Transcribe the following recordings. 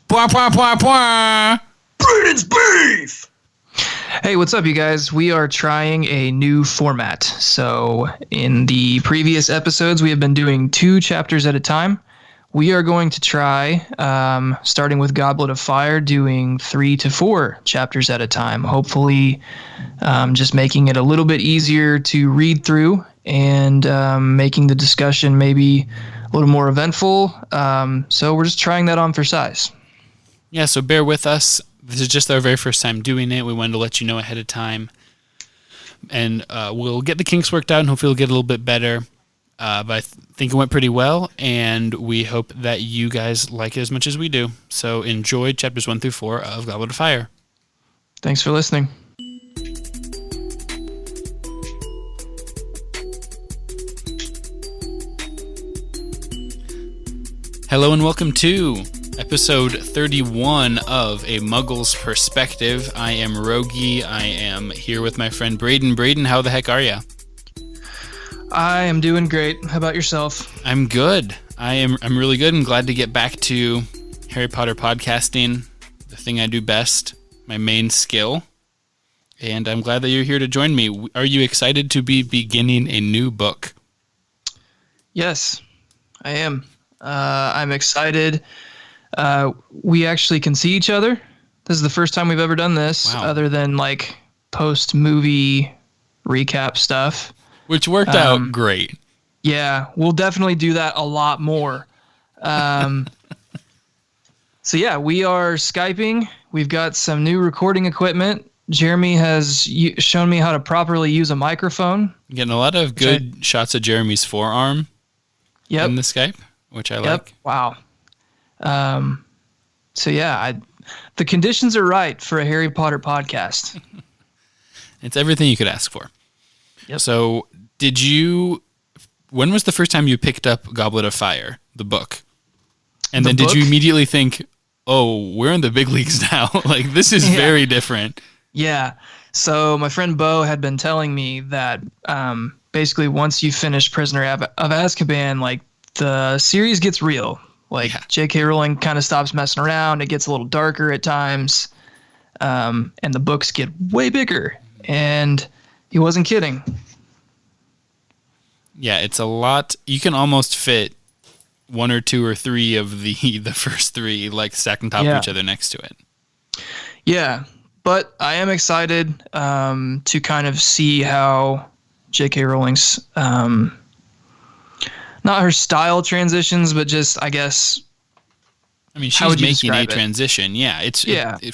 Pwah, pwah, pwah, pwah. Braden's beef! Hey, what's up, you guys? We are trying a new format. So, in the previous episodes, we have been doing 2 chapters at a time. We are going to try, starting with Goblet of Fire, doing 3 to 4 chapters at a time. Hopefully, just making it a little bit easier to read through and making the discussion maybe a little more eventful. So, we're just trying that on for size. Yeah, so bear with us. This is just our very first time doing it. We wanted to let you know ahead of time. And we'll get the kinks worked out and hopefully it'll get a little bit better. But I think it went pretty well, and we hope that you guys like it as much as we do. So enjoy chapters 1 through 4 of Goblet of Fire. Thanks for listening. Hello and welcome to episode 31 of A Muggle's Perspective. I am Rogge. I am here with my friend Braden. Braden, how the heck are you? I am doing great. How about yourself? I'm good. I'm really good. I'm glad to get back to Harry Potter podcasting, the thing I do best, my main skill. And I'm glad that you're here to join me. Are you excited to be beginning a new book? Yes, I am. I'm excited. We actually can see each other. This is the first time we've ever done this, Wow. other than like post-movie recap stuff. Which worked out great. Yeah, we'll definitely do that a lot more. So yeah, we are Skyping. We've got some new recording equipment. Jeremy has shown me how to properly use a microphone. Getting a lot of good shots of Jeremy's forearm in the Skype, which I like. Wow. So yeah, the conditions are right for a Harry Potter podcast. It's everything you could ask for. Yep. So when was the first time you picked up Goblet of Fire, the book? And then did you immediately think, oh, we're in the big leagues now? Like, this is very different. Yeah. So my friend Bo had been telling me that basically once you finish Prisoner of Azkaban, like the series gets real. Like J.K. Rowling kind of stops messing around. It gets a little darker at times. And the books get way bigger. And he wasn't kidding. Yeah, it's a lot. You can almost fit 1 or 2 or 3 of the first 3 like stacked on top of each other next to it. Yeah. But I am excited to kind of see how J.K. Rowling's, not her style transitions, but just, I guess, I mean, she's making a transition. Yeah, it's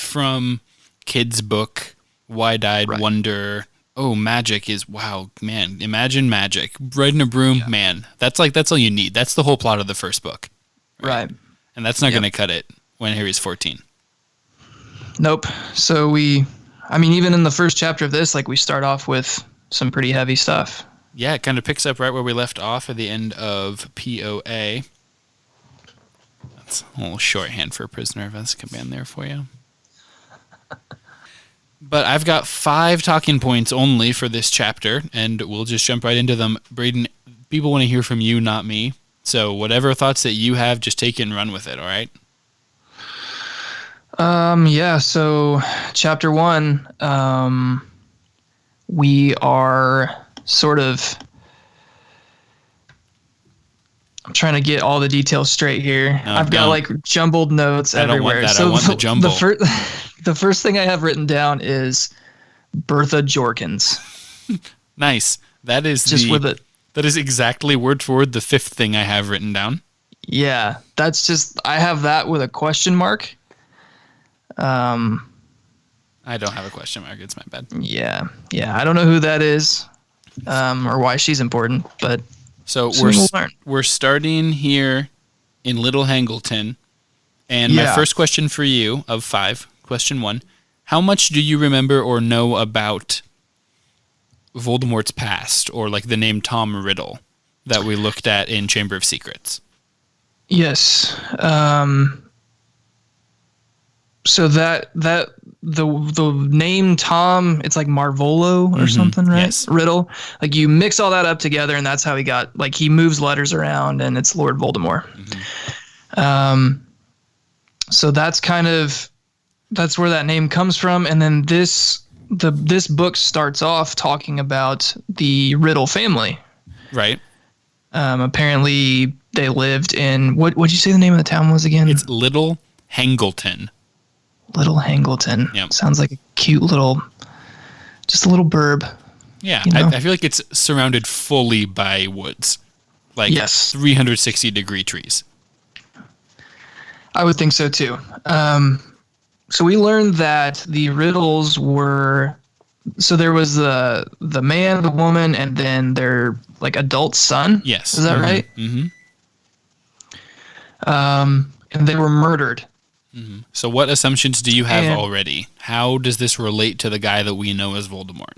from kids' book, wide-eyed wonder. Oh, magic is, wow, man, imagine magic. Riding a broom, man, that's all you need. That's the whole plot of the first book. Right. And that's not going to cut it when Harry's 14. Nope. So even in the first chapter of this, like we start off with some pretty heavy stuff. Yeah, it kind of picks up right where we left off at the end of POA. That's a little shorthand for Prisoner of Azkaban there for you. But I've got 5 talking points only for this chapter, and we'll just jump right into them. Braden, people want to hear from you, not me. So whatever thoughts that you have, just take it and run with it, all right? Yeah, so chapter 1, we are sort of, I'm trying to get all the details straight here. I've got like jumbled notes everywhere. I don't want the jumble. The first thing I have written down is Bertha Jorkins. Nice. That is that is exactly word for word the 5th thing I have written down. Yeah, that's just, I have that with a question mark. I don't have a question mark. It's my bad. Yeah. I don't know who that is, or why she's important, but so we're starting here in Little Hangleton, and my first question for you of 5, question 1: how much do you remember or know about Voldemort's past, or like the name Tom Riddle that we looked at in Chamber of Secrets? Yes. So that the name Tom, it's like Marvolo or something, right? Yes. Riddle. Like you mix all that up together, and that's how he got, like, he moves letters around, and it's Lord Voldemort. So that's where that name comes from. And then this book starts off talking about the Riddle family. Right. Apparently they lived in, what'd you say the name of the town was again? It's Little Hangleton. Little Hangleton. Yep. Sounds like a cute just a little burb. Yeah, you know? I feel like it's surrounded fully by woods. Like Yes. 360-degree trees. I would think so too. So we learned that the riddles were, so there was the man, the woman, and then their like adult son. Yes. Is that right? Mm-hmm. And they were murdered. Mm-hmm. So what assumptions do you have And- already? How does this relate to the guy that we know as Voldemort?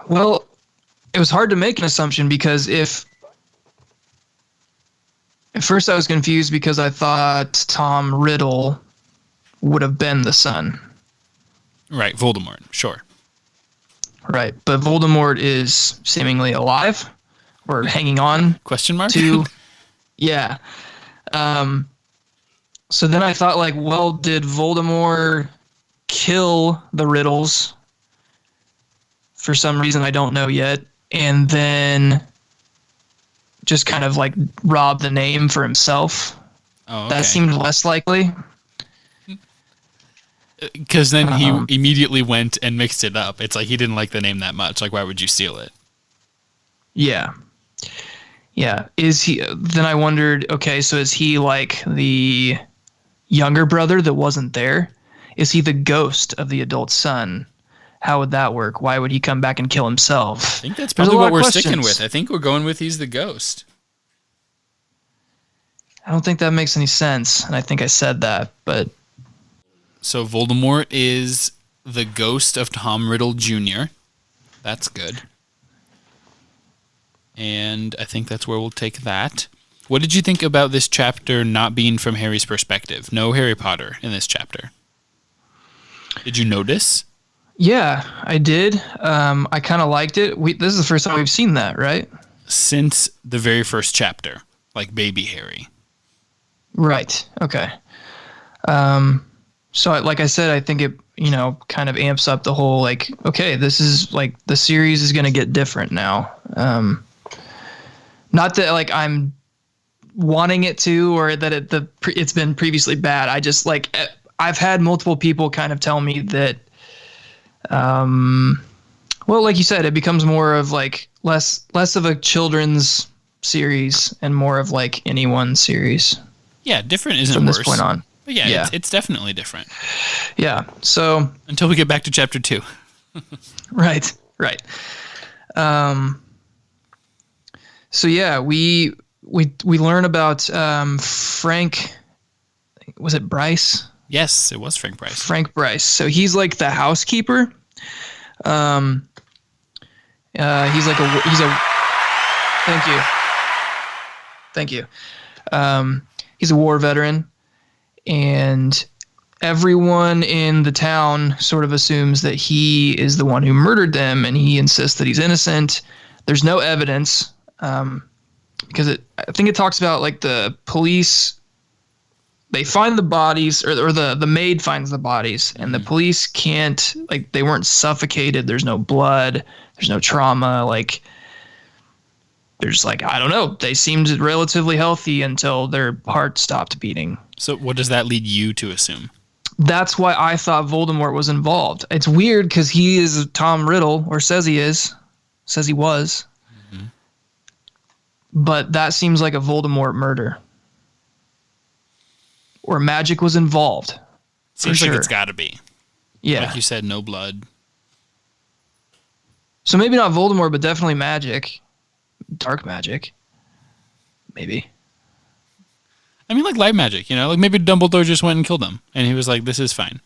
Well, it was hard to make an assumption because at first I was confused because I thought Tom Riddle would have been the son. Right, Voldemort, sure. Right. But Voldemort is seemingly alive or hanging on Question mark? to. Yeah. So then I thought, like, well, did Voldemort kill the Riddles for some reason I don't know yet, and then just kind of like rob the name for himself? Oh, okay. That seemed less likely. Because then he immediately went and mixed it up. It's like he didn't like the name that much. Like, why would you steal it? Yeah. Yeah. Is he? Then I wondered, okay, so is he like the younger brother that wasn't there? Is he the ghost of the adult son? How would that work? Why would he come back and kill himself? I think that's There's a probably lot what of we're questions. sticking with. I think we're going with he's the ghost. I don't think that makes any sense, and I think I said that, but So Voldemort is the ghost of Tom Riddle Jr. That's good. And I think that's where we'll take that. What did you think about this chapter not being from Harry's perspective? No Harry Potter in this chapter. Did you notice? yeah, I did. I kind of liked it. This is the first time we've seen that, right? Since the very first chapter, like baby Harry. Right. Okay. So like I said, I think it, kind of amps up the whole, like, okay, this is like the series is going to get different now. Not that like I'm wanting it to, or that it's been previously bad. I just like, I've had multiple people kind of tell me that, well, like you said, it becomes more of like less of a children's series and more of like anyone series Yeah, different isn't from worse. this point on. But yeah, Yeah. It's definitely different. Yeah. So Until we get back to chapter 2. right. So yeah, we learn about Frank. Was it Bryce? Yes, it was Frank Bryce. Frank Bryce. So he's like the housekeeper. He's a. Thank you. He's a war veteran, and everyone in the town sort of assumes that he is the one who murdered them, and he insists that he's innocent. There's no evidence, because I think it talks about like the police. They find the bodies, or the maid finds the bodies, and the police can't, like, they weren't suffocated. There's no blood. There's no trauma. Like, there's like, I don't know. They seemed relatively healthy until their heart stopped beating. So what does that lead you to assume? That's why I thought Voldemort was involved. It's weird because he is Tom Riddle, or says he was. Mm-hmm. But that seems like a Voldemort murder. Or magic was involved. Seems like sure. it's got to be. Yeah. Like you said, no blood. So maybe not Voldemort, but definitely magic. Dark magic. Maybe. I mean, like light magic, Like maybe Dumbledore just went and killed him. And he was like, this is fine.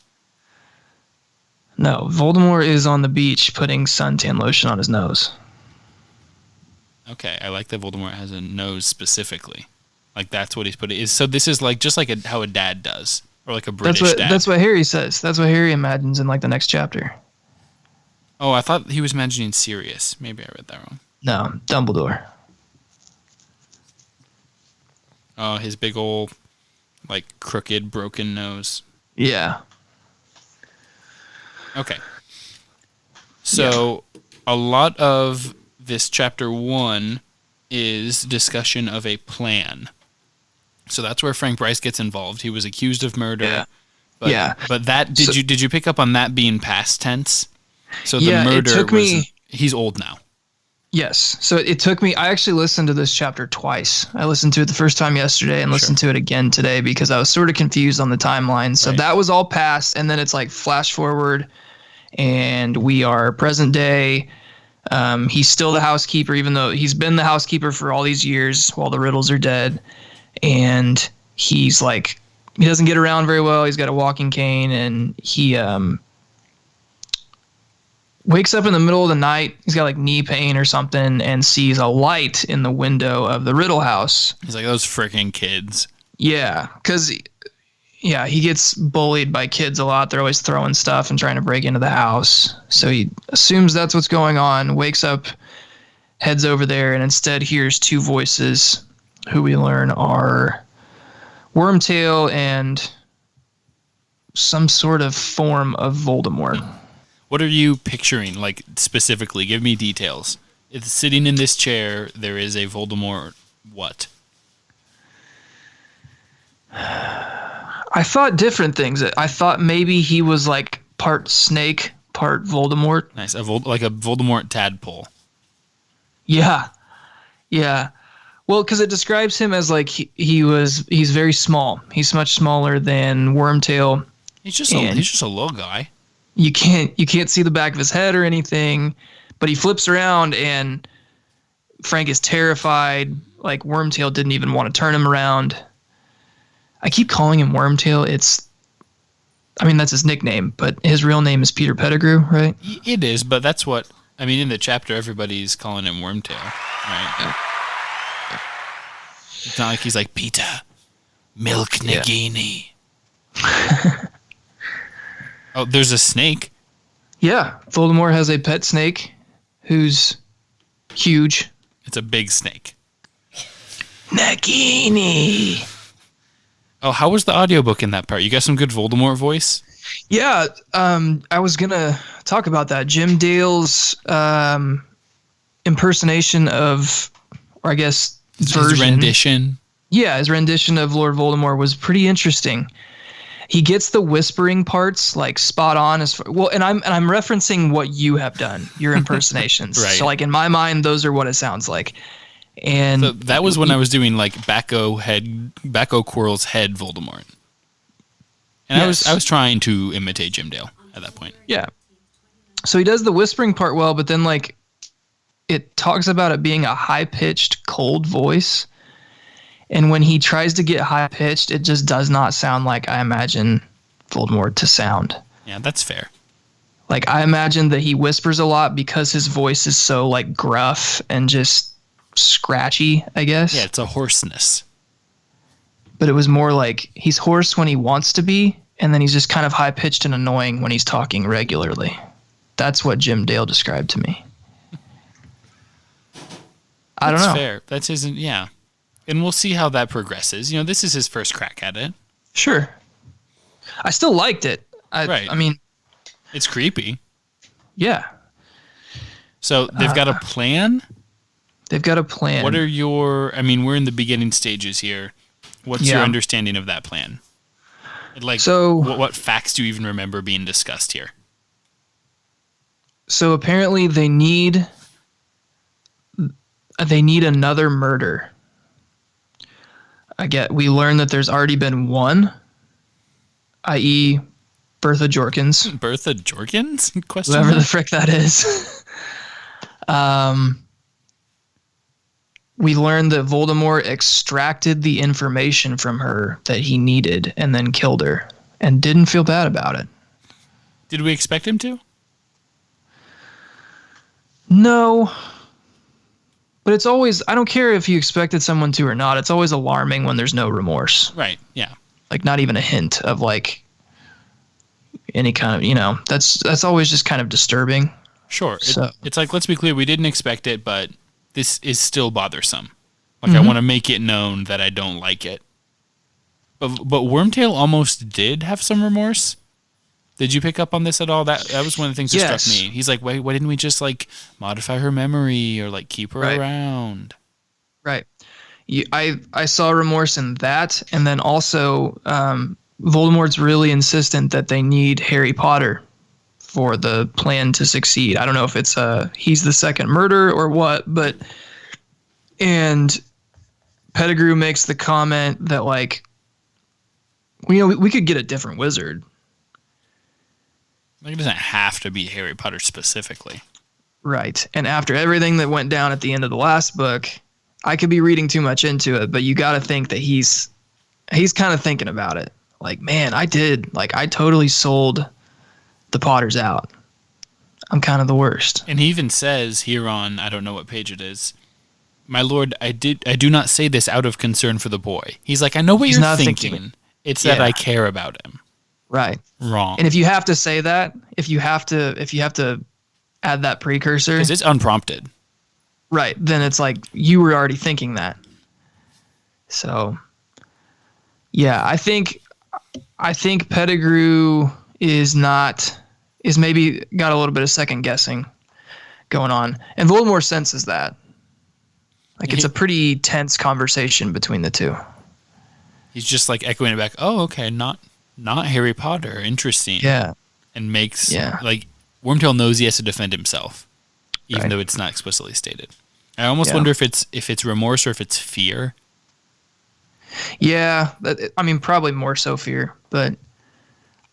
No, Voldemort is on the beach putting suntan lotion on his nose. Okay, I like that Voldemort has a nose specifically. Like that's what he's putting. So this is like just like how a dad does. Or like a British dad. That's what Harry says. That's what Harry imagines in like the next chapter. Oh, I thought he was imagining Sirius. Maybe I read that wrong. No, Dumbledore. Oh, his big old, like, crooked, broken nose. Yeah. Okay. So, a lot of this chapter 1 is discussion of a plan. So that's where Frank Bryce gets involved. He was accused of murder. Yeah. But, Yeah. But that did you pick up on that being past tense? So the Yeah, murder it took me. he's old now. Yes. So it took me. I actually listened to this chapter twice. I listened to it the first time yesterday and listened to it again today because I was sort of confused on the timeline. So that was all past, and then it's like flash forward, and we are present day. He's still the housekeeper, even though he's been the housekeeper for all these years while the Riddles are dead. And he's like, he doesn't get around very well. He's got a walking cane, and he wakes up in the middle of the night. He's got like knee pain or something, and sees a light in the window of the Riddle house. He's like, those freaking kids. Yeah, because he gets bullied by kids a lot. They're always throwing stuff and trying to break into the house. So he assumes that's what's going on, wakes up, heads over there, and instead hears two voices who we learn are Wormtail and some sort of form of Voldemort. What are you picturing, like, specifically? Give me details. It's sitting in this chair. There is a Voldemort. What? I thought different things. I thought maybe he was like part snake, part Voldemort. Nice. Like a Voldemort tadpole. Yeah. Yeah. Well, because it describes him as like he's very small. He's much smaller than Wormtail. He's just a little guy. You can't see the back of his head or anything, but he flips around and Frank is terrified. Like Wormtail didn't even want to turn him around. I keep calling him Wormtail. That's his nickname, but his real name is Peter Pettigrew, right? It is, but that's what, in the chapter, everybody's calling him Wormtail, right? Yeah. It's not like he's like, Peter, Milk Nagini. Oh, there's a snake. Yeah, Voldemort has a pet snake who's huge. It's a big snake. Nagini. Oh, how was the audiobook in that part? You got some good Voldemort voice? Yeah, I was going to talk about that. Jim Dale's impersonation of, or I guess version. His rendition. Yeah, his rendition of Lord Voldemort was pretty interesting. He gets the whispering parts like spot on and I'm referencing what you have done, your impersonations. Right. So like in my mind, those are what it sounds like. And so that was when I was doing like Bacco Quirrell's head Voldemort. And yes. I was trying to imitate Jim Dale at that point. Yeah. So he does the whispering part well, but then like it talks about it being a high-pitched, cold voice. And when he tries to get high-pitched, it just does not sound like I imagine Voldemort to sound. Yeah, that's fair. Like I imagine that he whispers a lot because his voice is so like gruff and just scratchy, I guess. Yeah, it's a hoarseness. But it was more like he's hoarse when he wants to be, and then he's just kind of high-pitched and annoying when he's talking regularly. That's what Jim Dale described to me. I don't know. That's fair. That's his, yeah. And we'll see how that progresses. This is his first crack at it. Sure. I still liked it. Right. I mean, it's creepy. Yeah. So they've got a plan? They've got a plan. What are your, we're in the beginning stages here. What's your understanding of that plan? Like, so, what facts do you even remember being discussed here? So apparently they need another murder. We learn that there's already been one, i.e. Bertha Jorkins. Bertha Jorkins? Whoever the frick that is. We learned that Voldemort extracted the information from her that he needed and then killed her and didn't feel bad about it. Did we expect him to? No. But it's always, I don't care if you expected someone to or not, it's always alarming when there's no remorse. Right, yeah. Like not even a hint of like any kind of, that's always just kind of disturbing. Sure. It's like, let's be clear, we didn't expect it, but this is still bothersome. Like, I want to make it known that I don't like it. But Wormtail almost did have some remorse. Did you pick up on this at all? That was one of the things that struck me. He's like, why didn't we just, like, modify her memory or, like, keep her around? Right. I saw remorse in that, and then also Voldemort's really insistent that they need Harry Potter for the plan to succeed. I don't know if it's he's the second murder or what, but and Pettigrew makes the comment that, like, we could get a different wizard. Like, it doesn't have to be Harry Potter specifically. Right. And after everything that went down at the end of the last book, I could be reading too much into it, but you got to think that he's kind of thinking about it. Like, man, I totally sold the Potters out. I'm kind of the worst. And he even says here on, I don't know what page it is, my lord, I do not say this out of concern for the boy. He's like, I know what you're thinking. It's that I care about him. Right. Wrong. And if you have to say that, if you have to add that precursor, because it's unprompted. Right. Then it's like you were already thinking that. So, yeah, I think Pettigrew is maybe got a little bit of second guessing going on, and Voldemort senses that. Like, it's a pretty tense conversation between the two. He's just like echoing it back. Oh, okay, not Harry Potter. Interesting. Yeah. And makes like Wormtail knows he has to defend himself, even though it's not explicitly stated. I almost wonder if it's remorse or if it's fear. Yeah, I mean, probably more so fear, but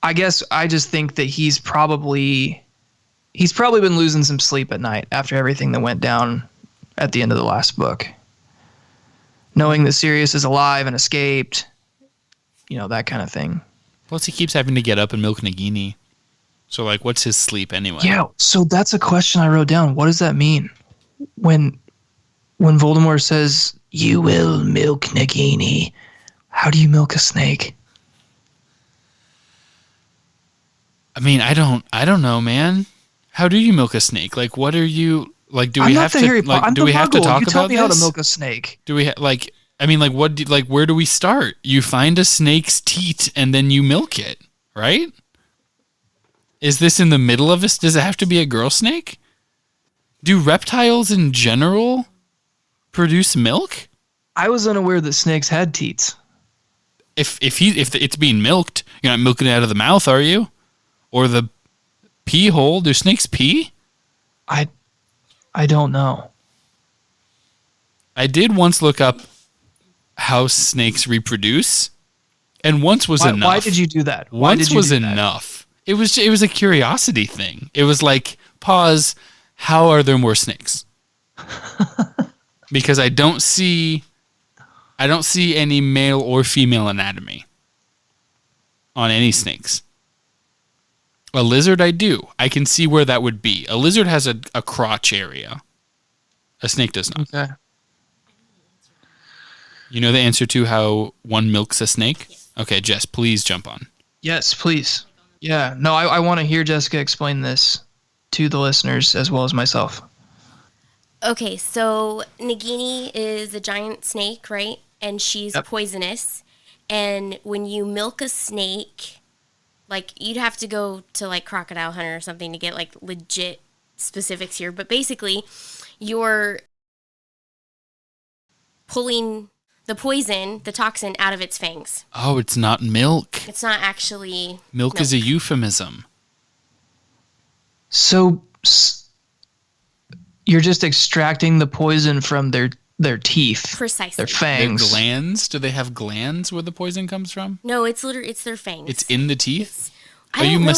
I guess I just think that he's probably been losing some sleep at night after everything that went down at the end of the last book. Knowing that Sirius is alive and escaped, that kind of thing. Plus, he keeps having to get up and milk Nagini. So, like, what's his sleep anyway? Yeah, so that's a question I wrote down. What does that mean? When Voldemort says, "You will milk Nagini," how do you milk a snake? I mean, I don't know, man. How do you milk a snake? Like, what are you like? Do we have to like? Do we have to talk about this? Tell me how to milk a snake. Do we like? I mean, like, where do we start? You find a snake's teat and then you milk it, right? Is this in the middle of this? Does it have to be a girl snake? Do reptiles in general produce milk? I was unaware that snakes had teats. If it's being milked, you're not milking it out of the mouth, are you? Or the pee hole? Do snakes pee? I don't know. I did once look up how snakes reproduce, and once was enough. Why did you do that? Once was enough. It was a curiosity thing. It was like, pause. How are there more snakes? Because I don't see any male or female anatomy on any snakes. A lizard, I do. I can see where that would be. A lizard has a crotch area. A snake does not. Okay. You know the answer to how one milks a snake? Okay, Jess, please jump on. Yes, please. Yeah. No, I want to hear Jessica explain this to the listeners as well as myself. Okay, so Nagini is a giant snake, right? And she's poisonous. And when you milk a snake, like, you'd have to go to, like, Crocodile Hunter or something to get, like, legit specifics here. But basically, you're pulling the poison, the toxin, out of its fangs. Oh, it's not milk. It's not actually milk. Is a euphemism. So you're just extracting the poison from their teeth. Precisely. Their fangs. Their glands? Do they have glands where the poison comes from? No, it's their fangs. It's in the teeth? Are you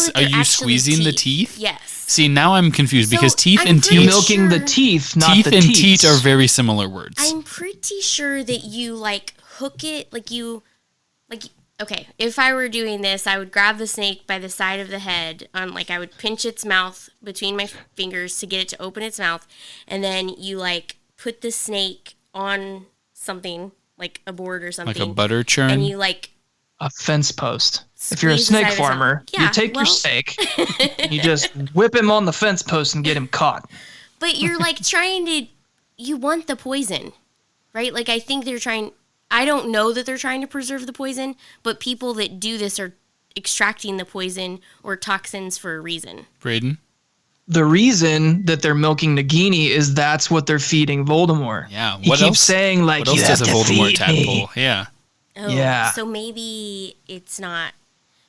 squeezing the teeth? Yes. See, now I'm confused because teeth and teeth... You're milking the teeth, not teeth the and teats. teat are very similar words. I'm pretty sure that you, like, hook it, okay, if I were doing this, I would grab the snake by the side of the head, I would pinch its mouth between my fingers to get it to open its mouth, and then you, like, put the snake on something, like a board or something. Like a butter churn? And you, like... A fence post. If you're a snake farmer, you take your snake, and you just whip him on the fence post and get him caught. But you're, like, you want the poison. right? Like, I think they're trying... I don't know that they're trying to preserve the poison, but people that do this are extracting the poison or toxins for a reason. Braden? The reason that they're milking Nagini is that's what they're feeding Voldemort. Yeah. He keeps saying, like, what else you does have a to Voldemort feed tadpole? me. Yeah. Oh, Yeah. so maybe it's not...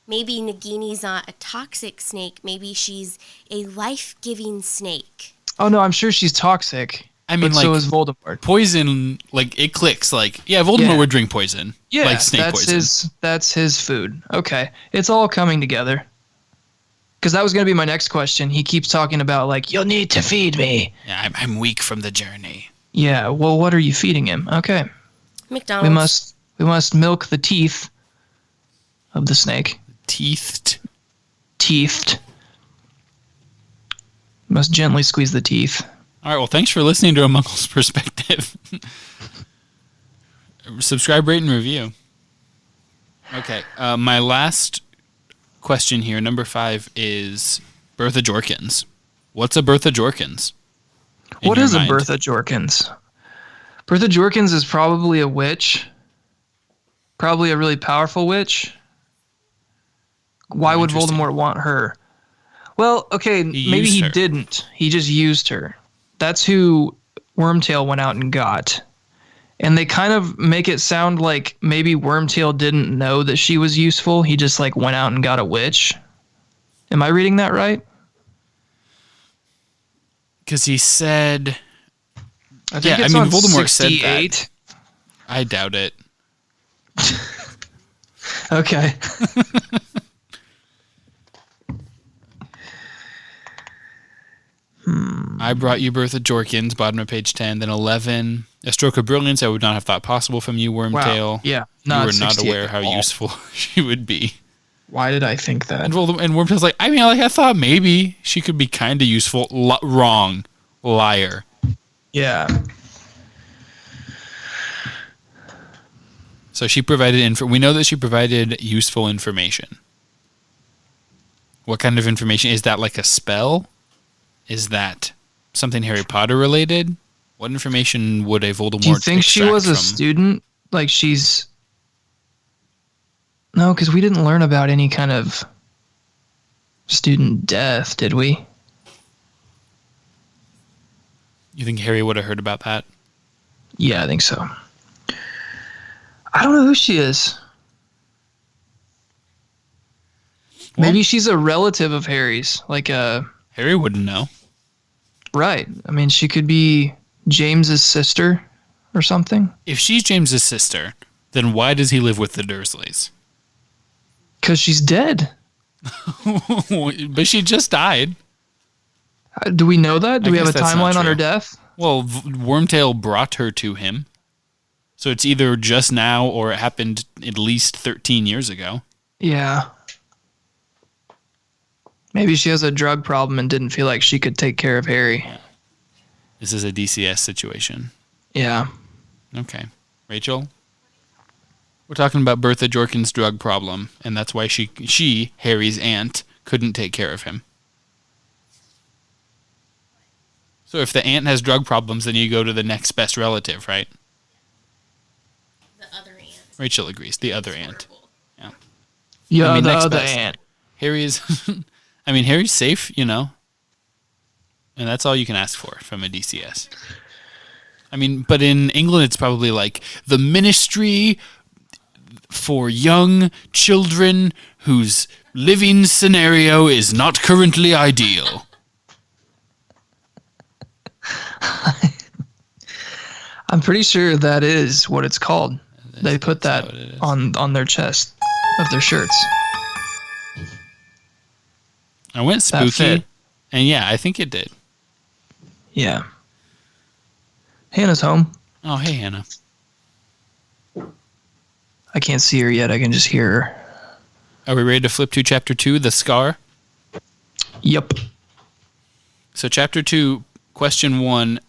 Maybe Nagini's not a toxic snake. Maybe she's a life-giving snake. Oh, no, I'm sure she's toxic. I mean, but like, so is Voldemort. poison, like, it clicks. Like, yeah, Voldemort Yeah. would drink poison. Yeah, like snake that's poison. that's his food. Okay, it's all coming together. Because that was going to be my next question. He keeps talking about, like, you'll need to feed me. Yeah, I'm weak from the journey. Yeah, well, what are you feeding him? Okay, McDonald's. we must milk the teeth of the snake. Teethed. Teethed. Must gently squeeze the teeth. All right, well, thanks for listening to A Muggle's Perspective. Subscribe, rate, and review. Okay, my last question here, number 5, is Bertha Jorkins. What's a Bertha Jorkins? What is a Bertha Jorkins? Bertha Jorkins is probably a witch. Probably a really powerful witch. Why would Interesting. Voldemort want her? Well, okay, maybe used he her. didn't. He just used her. That's who Wormtail went out and got. And they kind of make it sound like maybe Wormtail didn't know that she was useful. He just like went out and got a witch. Am I reading that right? Because he said... I think Yeah, it's I mean, on Voldemort said 68. I doubt it. Okay. I brought you Bertha Jorkins, bottom of page 10. Then 11, a stroke of brilliance I would not have thought possible from you, Wormtail. Wow. Yeah. You were not 68 aware how at all. useful she would be. Why did I think that? And Wormtail's like, I mean, like, I thought maybe she could be kind of useful. Wrong. Liar. Yeah. So she provided we know that she provided useful information. What kind of information? Is that like a spell? Is that something Harry Potter related? What information would a Voldemort Do you think she extract was a from? student? Like she's... No, because we didn't learn about any kind of student death, did we? You think Harry would have heard about that? Yeah, I think so. I don't know who she is. Maybe she's a relative of Harry's. Like a... Harry wouldn't know. Right. I mean, she could be James's sister or something. If she's James's sister, then why does he live with the Dursleys? Because she's dead. But she just died. Do we know that? Do I we have a guess that's not timeline on her true. death? Well, Wormtail brought her to him. So it's either just now or it happened at least 13 years ago. Yeah. Maybe she has a drug problem and didn't feel like she could take care of Harry. This is a DCS situation. Yeah. Okay. Rachel? We're talking about Bertha Jorkins' drug problem, and that's why she, Harry's aunt, couldn't take care of him. So if the aunt has drug problems, then you go to the next best relative, right? The other aunt. Rachel agrees. The other aunt. Yeah, I mean, the next other best. aunt. Harry is... I mean, Harry's safe, you know? And that's all you can ask for from a DCS. I mean, but in England, it's probably like the Ministry for Young Children whose living scenario is not currently ideal. I'm pretty sure that is what it's called. They put that what it is. on their chest of their shirts. I went That spooky, fit. and yeah, I think it did. Yeah. Hannah's home. Oh, hey, Hannah. I can't see her yet. I can just hear her. Are we ready to flip to Chapter 2, The Scar? Yep. So Chapter 2, Question 1.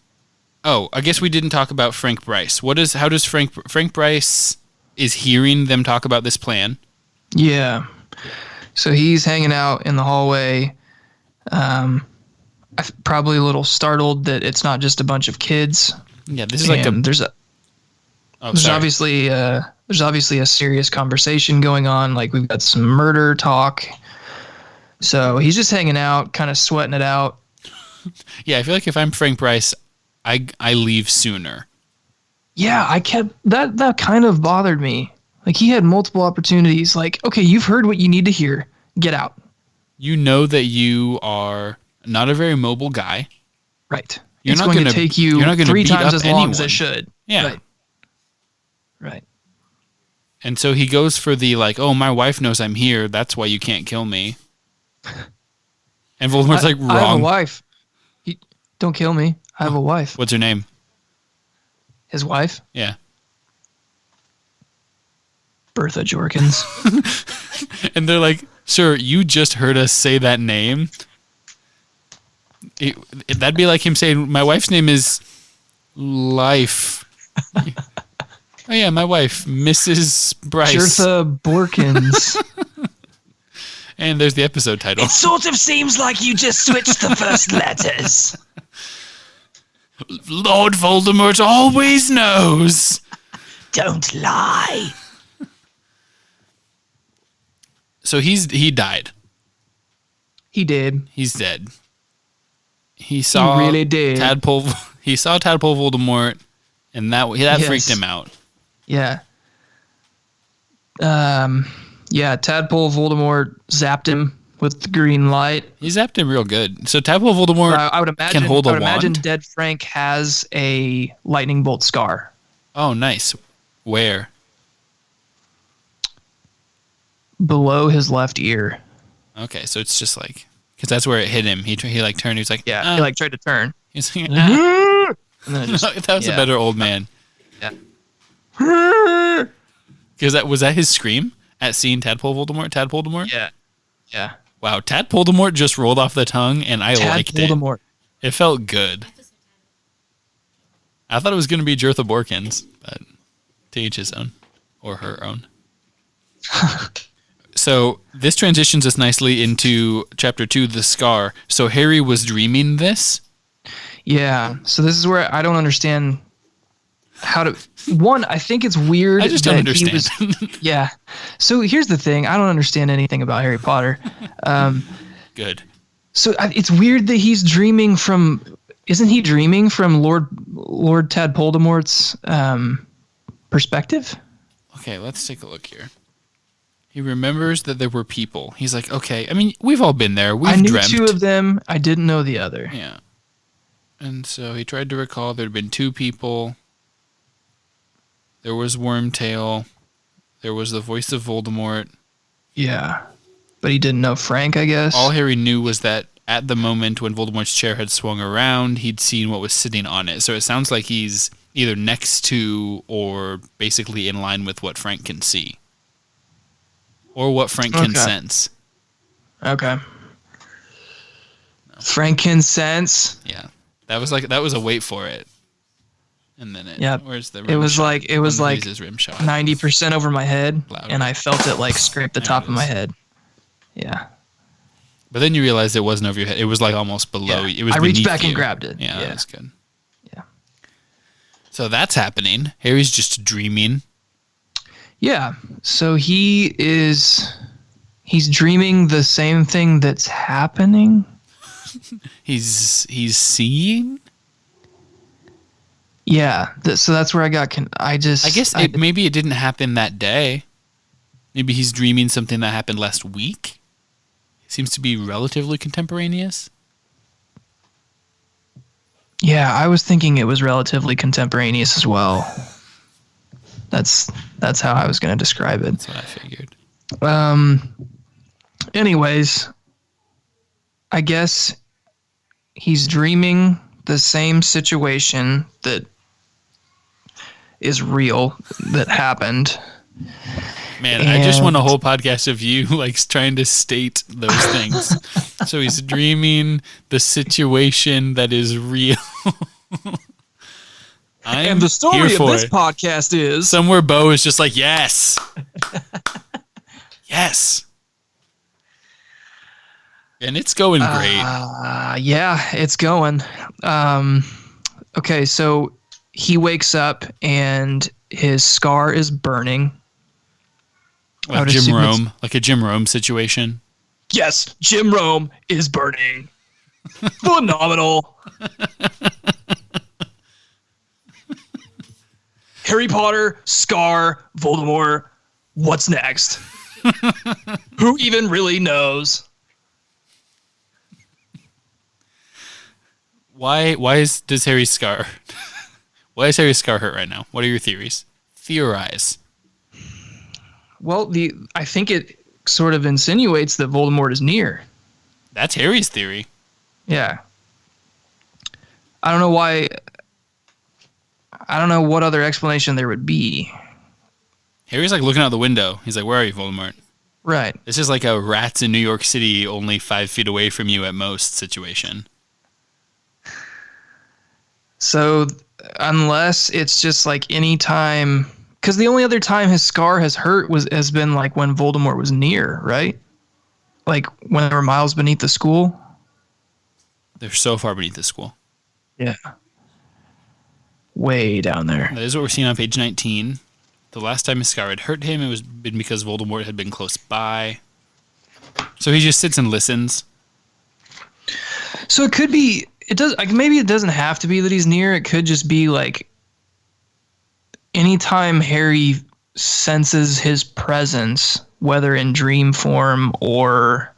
Oh, I guess we didn't talk about Frank Bryce. How does Frank Bryce is hearing them talk about this plan? Yeah. So he's hanging out in the hallway. Probably a little startled that it's not just a bunch of kids. Yeah, this is like And Oh, There's sorry. obviously a serious conversation going on. Like we've got some murder talk. So he's just hanging out, kind of sweating it out. Yeah, I feel like if I'm Frank Bryce, I leave sooner. Yeah, I kept that kind of bothered me. Like he had multiple opportunities. Like, okay, you've heard what you need to hear. Get out. You know that you are not a very mobile guy. Right. You're It's not going gonna- to take you're you not gonna 3 beat times up as long as anyone. it should. Yeah. Right. Right. And so he goes for the like, oh, my wife knows I'm here. That's why you can't kill me. And Voldemort's like, I have a wrong. wife. Don't kill me. I have a wife. What's her name? His wife, Yeah. Bertha Jorkins. And they're like, sir, you just heard us say that name. That'd be like him saying, my wife's name is Life. Oh, yeah, my wife, Mrs. Bryce. Bertha Borkins. And there's the episode title. It sort of seems like you just switched the first letters. Lord Voldemort always knows. Don't lie. So he died. He did. He's dead. He saw really did. He saw Tadpole Voldemort, and that Yes. freaked him out. Yeah. Yeah, Tadpole Voldemort zapped him with the green light. He zapped him real good. So Tadpole Voldemort I would imagine. can hold a I would imagine wand? Dead Frank has a lightning bolt scar. Oh, nice. Where? Below his left ear. Okay, so it's just like because that's where it hit him. He like turned. He was like, Yeah, ah. he like tried to turn. He's like, ah. And then it just, That was a yeah. better old man. Yeah. Because was that his scream at seeing Tadpole Voldemort? Yeah. Yeah. Wow, Tadpoldemort just rolled off the tongue, and I liked it. Voldemort. It felt good. I thought it was going to be Jertha Borkins, but to each his own, or her own. So this transitions us nicely into Chapter 2, The Scar. So Harry was dreaming this? Yeah. So this is where I don't understand how to. One, I think it's weird. I just don't that he understand. was- yeah. So here's the thing. I don't understand anything about Harry Potter. Good. So it's weird that he's dreaming from. Isn't he dreaming from Lord Tadpoldemort's perspective? Okay, let's take a look here. He remembers that there were people. He's like, okay, I mean, we've all been there. We've I knew dreamt. 2 of them. I didn't know the other. Yeah. And so he tried to recall there had been 2 people. There was Wormtail. There was the voice of Voldemort. Yeah. But he didn't know Frank, I guess. All Harry knew was that at the moment when Voldemort's chair had swung around, he'd seen what was sitting on it. So it sounds like he's either next to or basically in line with what Frank can see. Or what Frank can Okay. sense. Okay. Frankincense. Yeah. That was a wait for it. And then Yep. where's the rim It was shot? like- it was When he like uses rim shot. 90% over my head, Louder. and I felt it like scrape the There top it of my is. head. Yeah. But then you realized it wasn't over your head. It was like almost below. Yeah. It was I reached beneath back and you. grabbed it. Yeah, Yeah. that's good. Yeah. So that's happening. Harry's just dreaming. Yeah. So he's dreaming the same thing that's happening. He's seeing. Yeah. So that's where I got. I guess maybe it didn't happen that day. Maybe he's dreaming something that happened last week. Seems to be relatively contemporaneous. Yeah, I was thinking it was relatively contemporaneous as well. That's how I was going to describe it. That's what I figured. Anyways, I guess he's dreaming the same situation that is real that happened. Man, I just want a And- whole podcast of you like trying to state those things. So he's dreaming the situation that is real. I'm here for it. podcast is Somewhere Bo is just like, yes. Yes. And it's going great. yeah, it's going. Okay, so he wakes up and his scar is burning. I Like would Jim assume it's- Rome, like a Jim Rome situation. Yes, Jim Rome is burning. Phenomenal. Harry Potter, Scar, Voldemort. What's next? Who even really knows? Why does Harry's scar? Why is Harry's scar hurt right now? What are your theories? Theorize. Well, I think it sort of insinuates that Voldemort is near. That's Harry's theory. Yeah. I don't know why. I don't know what other explanation there would be. Harry's like looking out the window. He's like, "Where are you, Voldemort?" Right. This is like a rats in New York City, only 5 feet away from you at most situation. So unless it's just like any time, because the only other time his scar has hurt has been like when Voldemort was near, right? Like when they were miles beneath the school. They're so far beneath the school. Yeah. Way down there. That is what we're seeing on page 19. The last time his scar had hurt him, it was been because Voldemort had been close by. So he just sits and listens. So it could be. It does. Like maybe it doesn't have to be that he's near. It could just be like anytime Harry senses his presence, whether in dream form or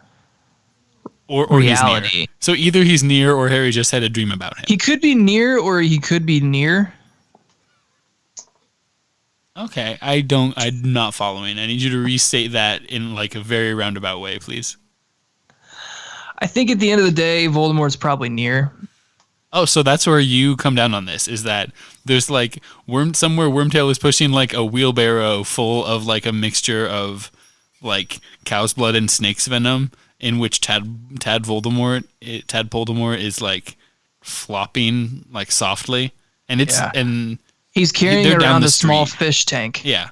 He's near. reality. So either he's near or Harry just had a dream about him. He could be near or he could be near. Okay, I'm not following. I need you to restate that in like a very roundabout way, please. I think at the end of the day, Voldemort's probably near. Oh, so that's where you come down on this, is that there's like somewhere Wormtail is pushing like a wheelbarrow full of like a mixture of like cow's blood and snake's venom, in which Tadpoldemort is like flopping like softly, and it's Yeah. and He's carrying They're down around the a small street. fish tank, yeah,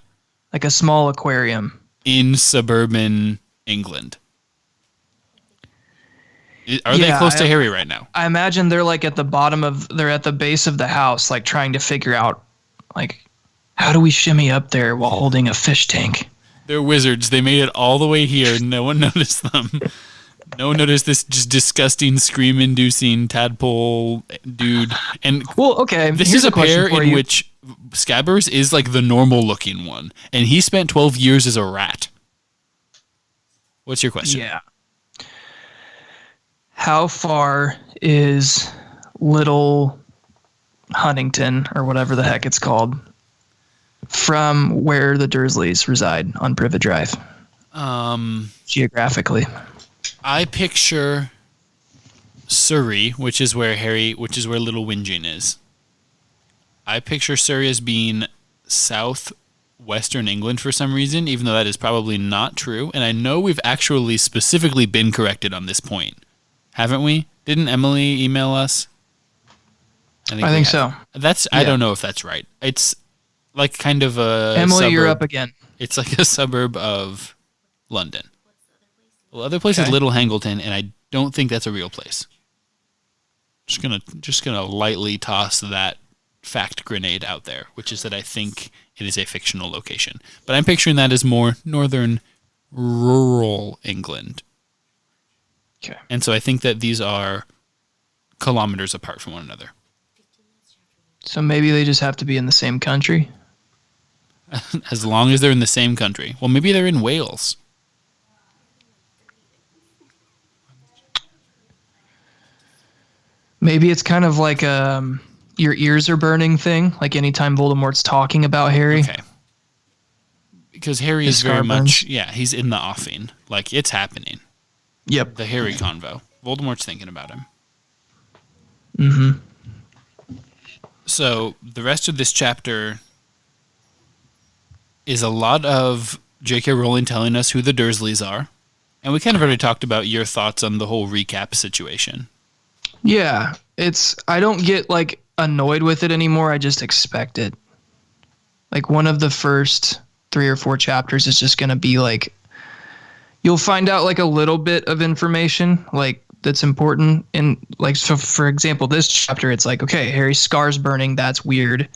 like a small aquarium. in suburban England. Are they Yeah, close to Harry right now? I imagine they're like at the base of the house, like trying to figure out, like, how do we shimmy up there while holding a fish tank? They're wizards. They made it all the way here. No one noticed them. No one noticed this just disgusting, scream-inducing tadpole dude. And Well, okay. this here's is a pair question for in you. which Scabbers is like the normal-looking one, and he spent 12 years as a rat. What's your question? Yeah. How far is Little Huntington, or whatever the heck it's called, from where the Dursleys reside on Privet Drive? Geographically. I picture Surrey, which is where Little Whinging is. I picture Surrey as being southwestern England for some reason, even though that is probably not true. And I know we've actually specifically been corrected on this point, haven't we? Didn't Emily email us? I we think have. so. I Yeah. don't know if that's right. It's like kind of a Emily, you're suburb. up again. It's like a suburb of London. Well, other place is Okay. Little Hangleton, and I don't think that's a real place. Just gonna lightly toss that fact grenade out there, which is that I think it is a fictional location. But I'm picturing that as more northern, rural England, Okay. and so I think that these are kilometers apart from one another. So maybe they just have to be in the same country. As long as they're in the same country. Well, maybe they're in Wales. Maybe it's kind of like your ears are burning thing, like anytime Voldemort's talking about Harry. Okay. Because Harry His is very scar much, burns. yeah, he's in the offing. Like, it's happening. Yep. The Harry convo. Voldemort's thinking about him. Mm-hmm. So, the rest of this chapter is a lot of J.K. Rowling telling us who the Dursleys are. And we kind of already talked about your thoughts on the whole recap situation. Yeah, I don't get like annoyed with it anymore. I just expect it. Like one of the first 3 or 4 chapters is just going to be like, you'll find out like a little bit of information like that's important. And like, so for example, this chapter, it's like, okay, Harry's scar's burning. That's weird.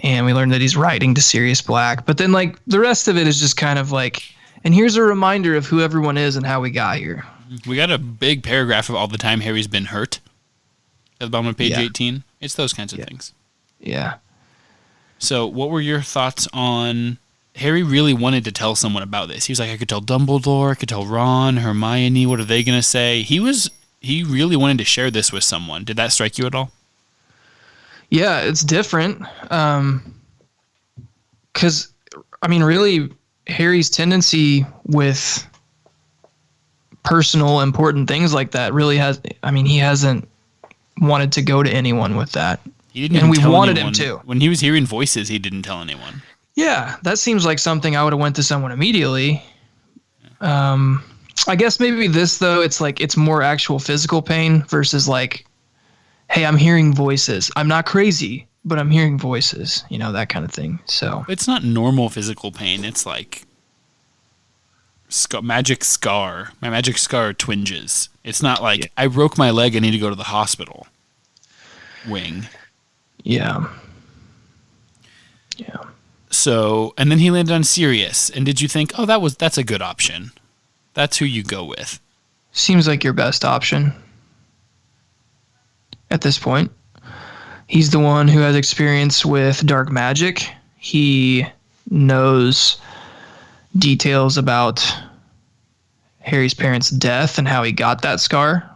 and we learn that he's writing to Sirius Black. But then like the rest of it is just kind of like, and here's a reminder of who everyone is and how we got here. We got a big paragraph of all the time Harry's been hurt at the bottom of page Yeah. 18. It's those kinds of things. Yeah. So what were your thoughts on Harry really wanted to tell someone about this? He was like, I could tell Dumbledore, I could tell Ron, Hermione, what are they going to say? He really wanted to share this with someone. Did that strike you at all? Yeah, it's different. Because, I mean, really, Harry's tendency with personal, important things like that really he hasn't wanted to go to anyone with that. He didn't And even we tell wanted anyone. him to. When he was hearing voices, he didn't tell anyone. Yeah, that seems like something I would have went to someone immediately. I guess maybe this, though, it's more actual physical pain versus like, hey, I'm hearing voices. I'm not crazy, but I'm hearing voices, that kind of thing. So It's not normal physical pain. It's like magic scar. My magic scar twinges. It's not like I broke my leg. I need to go to the hospital. Wing. yeah. So, and then he landed on Sirius. And did you think, oh, that's a good option? That's who you go with. Seems like your best option at this point. He's the one who has experience with dark magic. He knows details about Harry's parents' death and how he got that scar.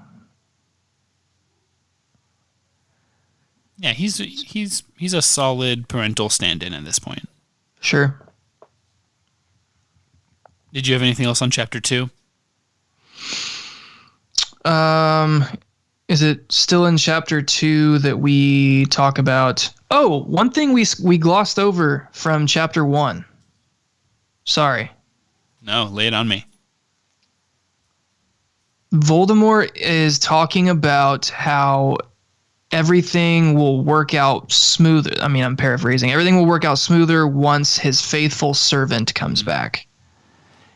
Yeah, he's a solid parental stand-in at this point. Sure. Did you have anything else on chapter 2? Is it still in chapter 2 that we talk about? Oh, one thing we glossed over from chapter 1. Sorry. No, lay it on me. Voldemort is talking about how everything will work out smoother. I mean, I'm paraphrasing. Everything will work out smoother once his faithful servant comes back.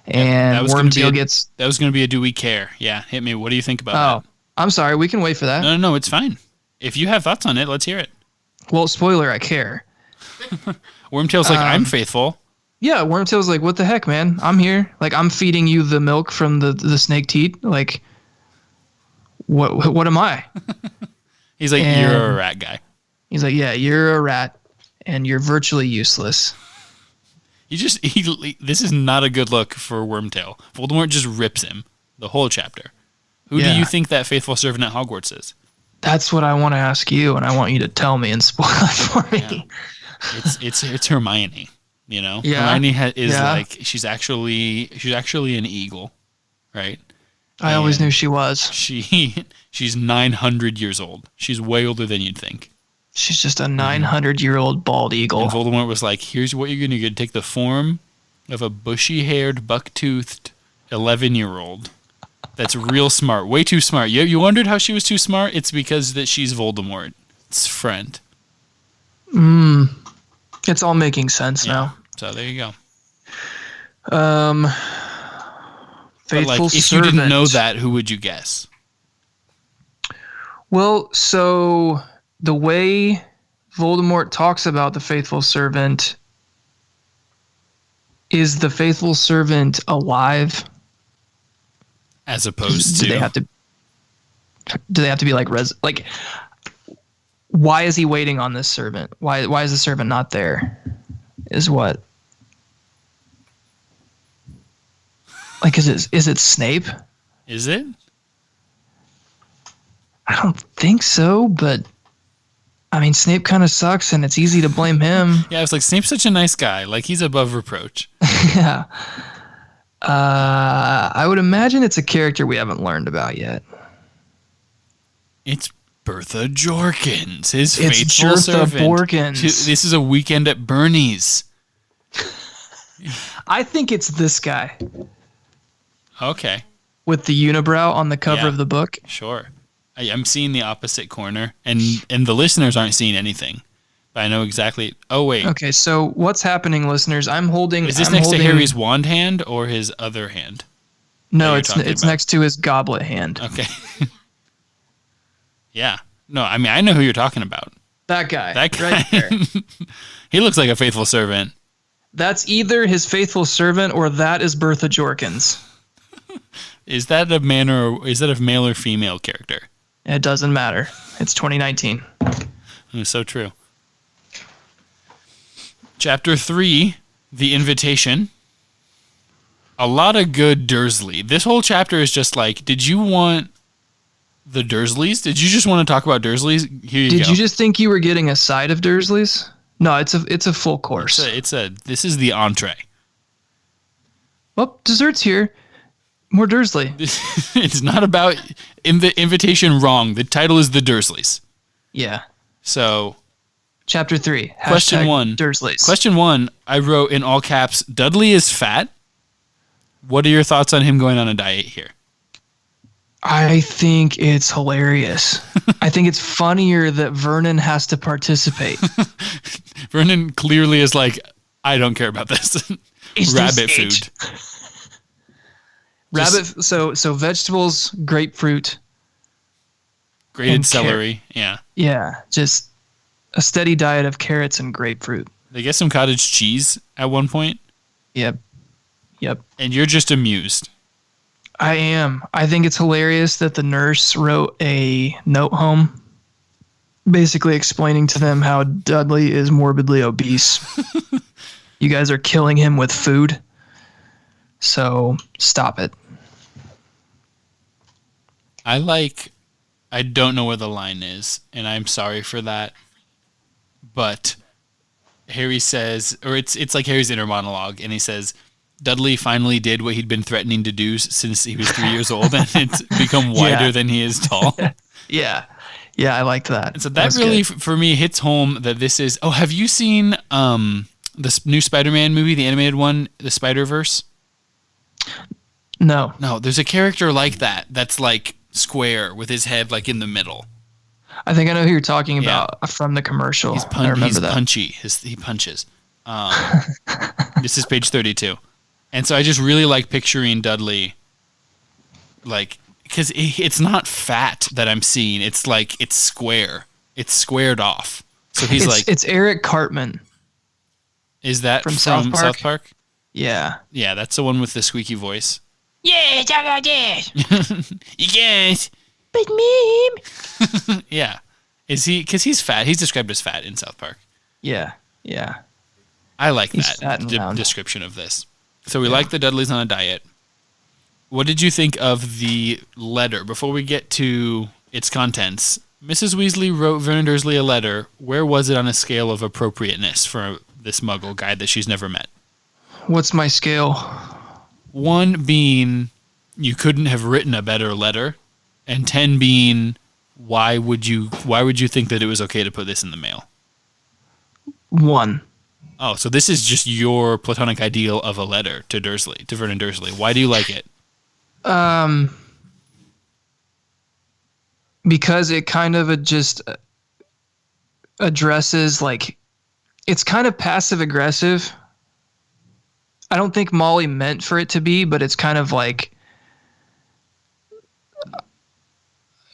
And that was gonna be Wormtail gets... That was going to be a do we care? Yeah, hit me. What do you think about that? I'm sorry. We can wait for that. No, it's fine. If you have thoughts on it, let's hear it. Well, spoiler, I care. Wormtail's like, I'm faithful. Yeah, Wormtail's like, what the heck, man? I'm here. Like, I'm feeding you the milk from the snake teat. Like, what am I? He's like, And you're a rat guy. He's like, yeah, you're a rat, and you're virtually useless. This is not a good look for Wormtail. Voldemort just rips him the whole chapter. Who do Yeah. you think that faithful servant at Hogwarts is? That's what I want to ask you, and I want you to tell me and spoil it for me. It's Hermione. Yeah. Hermione is Yeah. like she's actually an eagle, right? I always And knew she was. She's 900 years old. She's way older than you'd think. She's just a 900-year-old bald eagle. And Voldemort was like, here's what you're going to do. Take the form of a bushy-haired, buck-toothed 11-year-old that's real smart. Way too smart. You wondered how she was too smart? It's because that she's Voldemort's friend. It's all making sense now. So there you go. Faithful But like, if servant. you didn't know that, who would you guess? Well, so the way Voldemort talks about the faithful servant, is the faithful servant alive? As opposed to... Do they have to be like why is he waiting on this servant? Why is the servant not there? Is what? Like, is it Snape? Is it? I don't think so, but I mean, Snape kind of sucks, and it's easy to blame him. Yeah, I was like, Snape's such a nice guy. Like, he's above reproach. Yeah. I would imagine it's a character we haven't learned about yet. It's Bertha Jorkins, his It's faithful Bertha servant. Borkins. This is a weekend at Bernie's. I think it's this guy Okay, with the unibrow on the cover Yeah. of the book. sure. I'm seeing the opposite corner, and the listeners aren't seeing anything. But I know exactly. Oh, wait. Okay, so what's happening, listeners? I'm holding. Is this I'm next holding, to Harry's wand hand or his other hand? No, you're it's talking about? next to his goblet hand. Okay. Yeah. No, I mean, I know who you're talking about. That guy. That guy. Right there. He looks like a faithful servant. That's either his faithful servant or that is Bertha Jorkins. Is that a man or is that a male or female character? It doesn't matter. It's 2019. It's so true. Chapter 3, The Invitation. A lot of good Dursley. This whole chapter is just like, did you want the Dursleys? Did you just want to talk about Dursleys? Here you go. Did you just think you were getting a side of Dursleys? No, it's a full course. This is the entree. Well, dessert's here. More Dursley. It's not about in the invitation wrong. The title is The Dursleys. Yeah. So, Chapter 3. Question 1. Dursleys. Question 1, I wrote in all caps, Dudley is fat. What are your thoughts on him going on a diet here? I think it's hilarious. I think it's funnier that Vernon has to participate. Vernon clearly is like, I don't care about this. Is Rabbit this food. it? Rabbit. So vegetables, grapefruit, Grated and celery. Yeah. yeah, just a steady diet of carrots and grapefruit. They get some cottage cheese at one point, Yep. and you're just amused. I am. I think it's hilarious that the nurse wrote a note home, basically explaining to them how Dudley is morbidly obese. You guys are killing him with food, so stop it. I don't know where the line is, and I'm sorry for that. But Harry says, or it's like Harry's inner monologue, and he says, Dudley finally did what he'd been threatening to do since he was 3 years old, and it's become wider than he is tall. Yeah, I liked that. And so that really, for me, hits home that this is. Oh, have you seen this new Spider-Man movie, the animated one, the Spider-Verse? No, No, there's a character like that. That's like square with his head like in the middle. I think I know who you're talking about from the commercial. I remember He's that. punchy. He punches. This is page 32. And so I just really like picturing Dudley, like, because it's not fat that I'm seeing. It's like, it's square. It's squared off. So he's It's Eric Cartman. Is that from from South South Park? Yeah. Yeah, that's the one with the squeaky voice. Yeah, talk about this. You guys. Big meme. Yeah. Is he, because he's fat. He's described as fat in South Park. Yeah. I like He's fat and that round. description of this. So we like the Dudleys on a diet. What did you think of the letter? Before we get to its contents, Mrs. Weasley wrote Vernon Dursley a letter. Where was it on a scale of appropriateness for this Muggle guy that she's never met? What's my scale? 1 being you couldn't have written a better letter, and 10 being why would you think that it was okay to put this in the mail? 1. Oh, so this is just your platonic ideal of a letter to Vernon Dursley. Why do you like it? Because it kind of just addresses, like, it's kind of passive aggressive. I don't think Molly meant for it to be, but it's kind of like,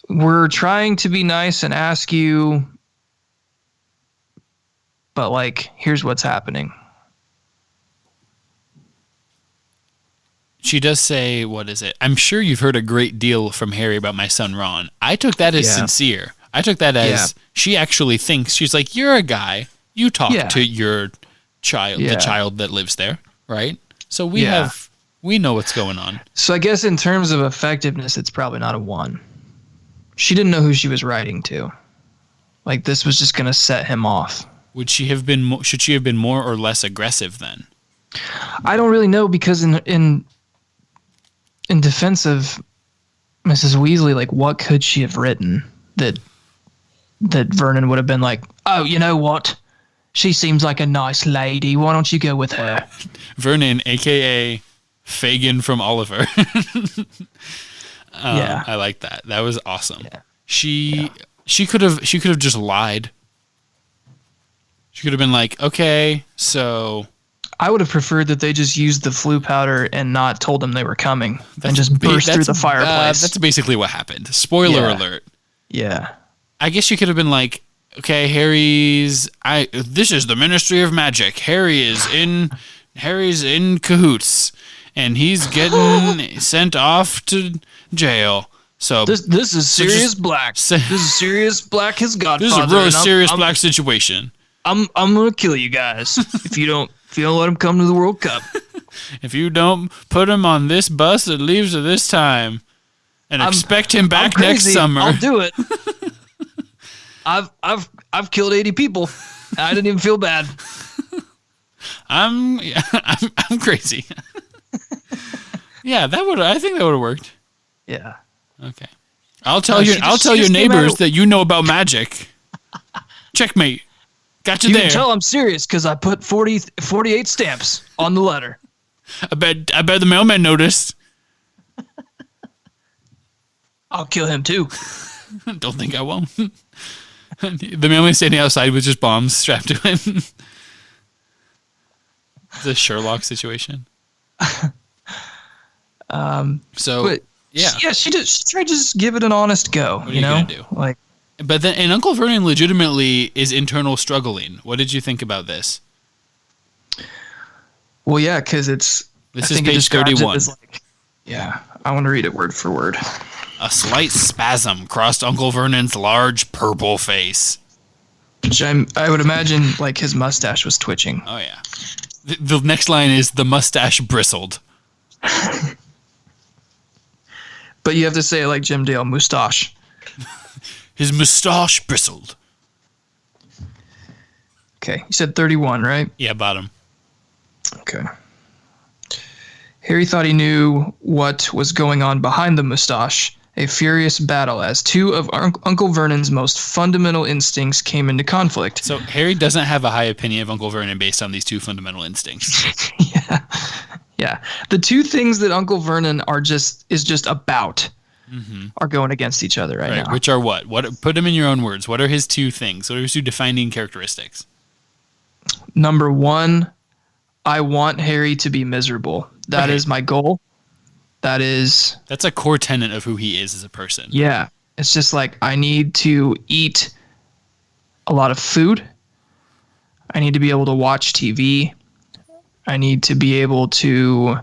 we're trying to be nice and ask you, but like, here's what's happening. She does say, what is it? I'm sure you've heard a great deal from Harry about my son Ron. I took that as sincere. I took that as she actually thinks, she's like, you're a guy. You talk to your child, the child that lives there, right? So we know what's going on. So I guess in terms of effectiveness, it's probably not a 1. She didn't know who she was writing to. Like, this was just going to set him off. Should she have been more or less aggressive then? I don't really know, because in defense of Mrs. Weasley, like, what could she have written that Vernon would have been like, oh, you know what? She seems like a nice lady. Why don't you go with her? Vernon, a.k.a. Fagin from Oliver. I like that. That was awesome. Yeah. She could have just lied. She could have been like, okay, so... I would have preferred that they just used the flu powder and not told them they were coming and just burst through the fireplace. That's basically what happened. Spoiler alert. Yeah. I guess you could have been like, okay, this is the Ministry of Magic. Harry's in cahoots, and he's getting sent off to jail. So This is Sirius Black. This is Sirius Black, his godfather. this is a really and serious black situation. I'm gonna kill you guys if you don't let him come to the World Cup. If you don't put him on this bus that leaves at this time, and expect him back I'm next crazy. summer, I'll do it. I've killed 80 people. I didn't even feel bad. I'm crazy. Yeah, I think that would have worked. Yeah. Okay. I'll tell she your just came neighbors out- that you know about magic. Checkmate. Got you You there. can tell I'm serious because I put 48 stamps on the letter. I bet the mailman noticed. I'll kill him too. Don't think I won't. The mailman standing outside with just bombs strapped to him. It's a Sherlock situation. So But yeah. she tried to just give it an honest go. What are you you know, gonna do? like But then, and Uncle Vernon legitimately is internal struggling. What did you think about this? well, yeah, because it's. This I is think it page describes it 31. as like, yeah, I want to read it word for word. A slight spasm crossed Uncle Vernon's large purple face. Which I would imagine like his mustache was twitching. Oh yeah. The next line is the mustache bristled. But you have to say it like Jim Dale, moustache. His mustache bristled. Okay, you said 31, right? Yeah, bottom. Okay. Harry thought he knew what was going on behind the moustache. A furious battle as two of Uncle Vernon's most fundamental instincts came into conflict. So Harry doesn't have a high opinion of Uncle Vernon based on these two fundamental instincts. Yeah. The two things that Uncle Vernon is just about are going against each other right now. Which are what? Put them in your own words. What are his two things? What are his two defining characteristics? Number one, I want Harry to be miserable. That is my goal. That's a core tenet of who he is as a person. Yeah. It's just like I need to eat a lot of food. I need to be able to watch TV. I need to be able to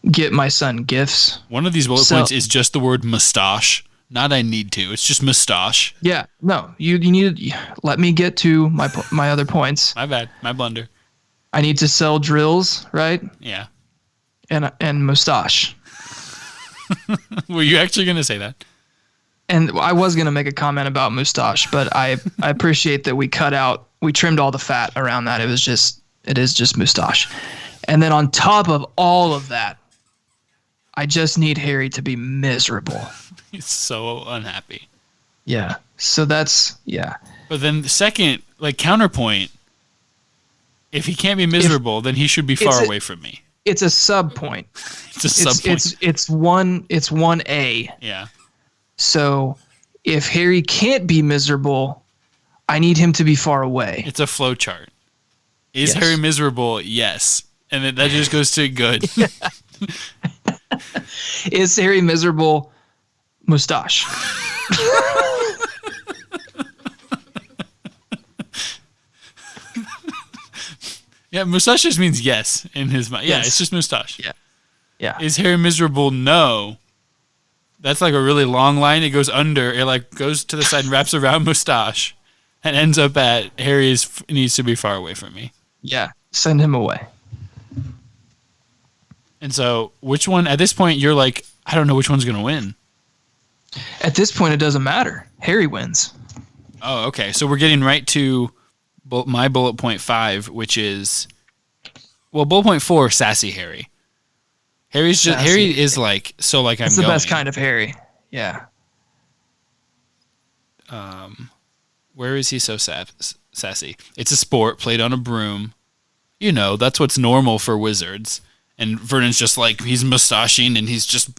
get my son gifts. One of these bullet points is just the word mustache. Not I need to. It's just mustache. Yeah. No, you need to let me get to my other points. My bad. My blunder. I need to sell drills, right? Yeah. And mustache. Were you actually going to say that? And I was going to make a comment about mustache, but I appreciate that we trimmed all the fat around that. It is just mustache. And then on top of all of that, I just need Harry to be miserable. He's so unhappy. Yeah. So that's, yeah. But then the second, counterpoint, if he can't be miserable, then he should be far away from me. It's a sub point. It's a sub point. It's 1A. Yeah. So if Harry can't be miserable, I need him to be far away. It's a flow chart. Is Yes. Harry miserable? Yes. And then that just goes to good. Is Harry miserable? Mustache. Yeah, mustache just means yes in his mind. Yeah, Yes. it's just mustache. Yeah. Yeah. Is Harry miserable? No. That's like a really long line. It goes under. It goes to the side and wraps around mustache, and ends up at Harry needs to be far away from me. Yeah. Send him away. And so, which one at this point you're like, I don't know which one's gonna win. At this point, it doesn't matter. Harry wins. Oh, okay. So we're getting right to my bullet point 5, which is, bullet point 4, sassy Harry. Harry is Sassy. I'm going. It's the best kind of Harry. Yeah. Where is he so sassy? It's a sport played on a broom. You know, that's what's normal for wizards. And Vernon's just he's mustaching and he's just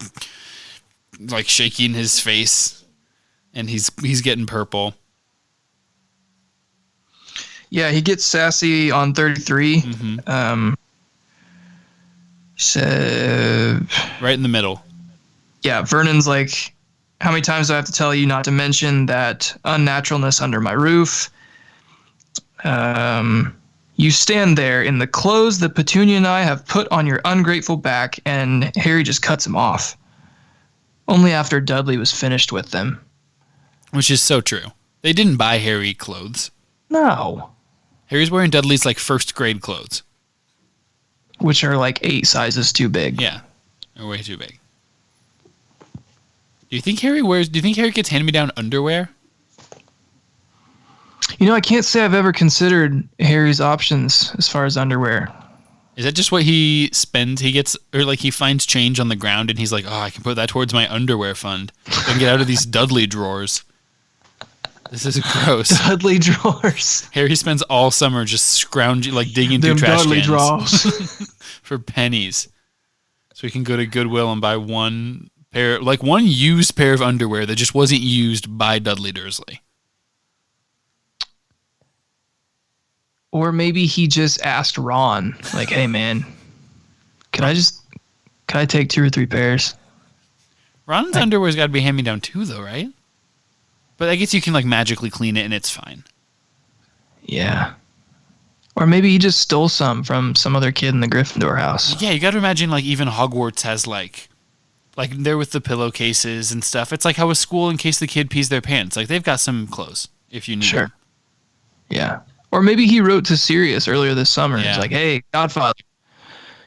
shaking his face, and he's getting purple. Yeah, he gets sassy on 33. Right in the middle. Yeah, Vernon's How many times do I have to tell you not to mention that unnaturalness under my roof? You stand there in the clothes that Petunia and I have put on your ungrateful back, and Harry just cuts him off. Only after Dudley was finished with them. Which is so true. They didn't buy Harry clothes. No. Harry's wearing Dudley's like first grade clothes. Which are like 8 sizes too big. Yeah. They're way too big. Do you think Harry gets hand-me-down underwear? You know, I can't say I've ever considered Harry's options as far as underwear. Is that just what he spends? He gets, or like he finds change on the ground and he's like, oh, I can put that towards my underwear fund. I can get out of these Dudley drawers. This is gross. Dudley drawers. Harry spends all summer just scrounging, like digging through Them trash Dudley cans drawers. for pennies. So he can go to Goodwill and buy one used pair of underwear that just wasn't used by Dudley Dursley. Or maybe he just asked Ron, like, hey, man, can I take 2 or 3 pairs? Ron's underwear's got to be hand-me-down too, though, right? But I guess you can like magically clean it and it's fine. Yeah. Or maybe he just stole some from some other kid in the Gryffindor house. Yeah, you got to imagine like even Hogwarts has like there with the pillowcases and stuff. It's like how a school, in case the kid pees their pants, like they've got some clothes if you need them. Yeah. Or maybe he wrote to Sirius earlier this summer. Yeah. He's like, hey, Godfather,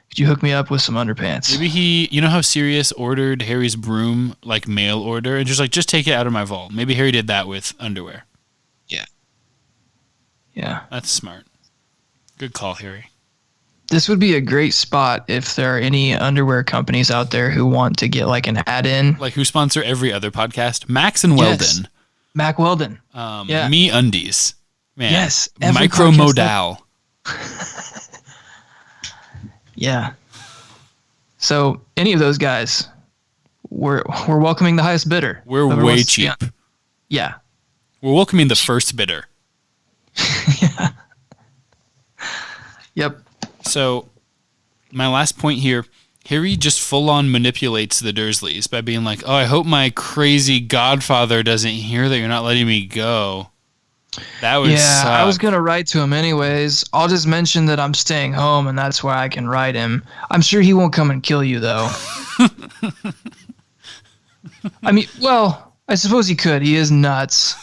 could you hook me up with some underpants? Maybe you know how Sirius ordered Harry's broom, like mail order, and just take it out of my vault. Maybe Harry did that with underwear. Yeah. Yeah. That's smart. Good call, Harry. This would be a great spot if there are any underwear companies out there who want to get like an add-in. Like who sponsor every other podcast? Max and Weldon. Yes. Mac Weldon. Yeah. Me Undies. Man. Yes. every Micromodal. Yeah. So any of those guys, we're welcoming the highest bidder. We're Whoever way wants to- cheap. Yeah. We're welcoming the first bidder. Yeah. Yep. So, my last point here, Harry just full-on manipulates the Dursleys by being like, oh, I hope my crazy godfather doesn't hear that you're not letting me go. That would suck. I was going to write to him anyways. I'll just mention that I'm staying home and that's why I can write him. I'm sure he won't come and kill you, though. I mean, well, I suppose he could. He is nuts.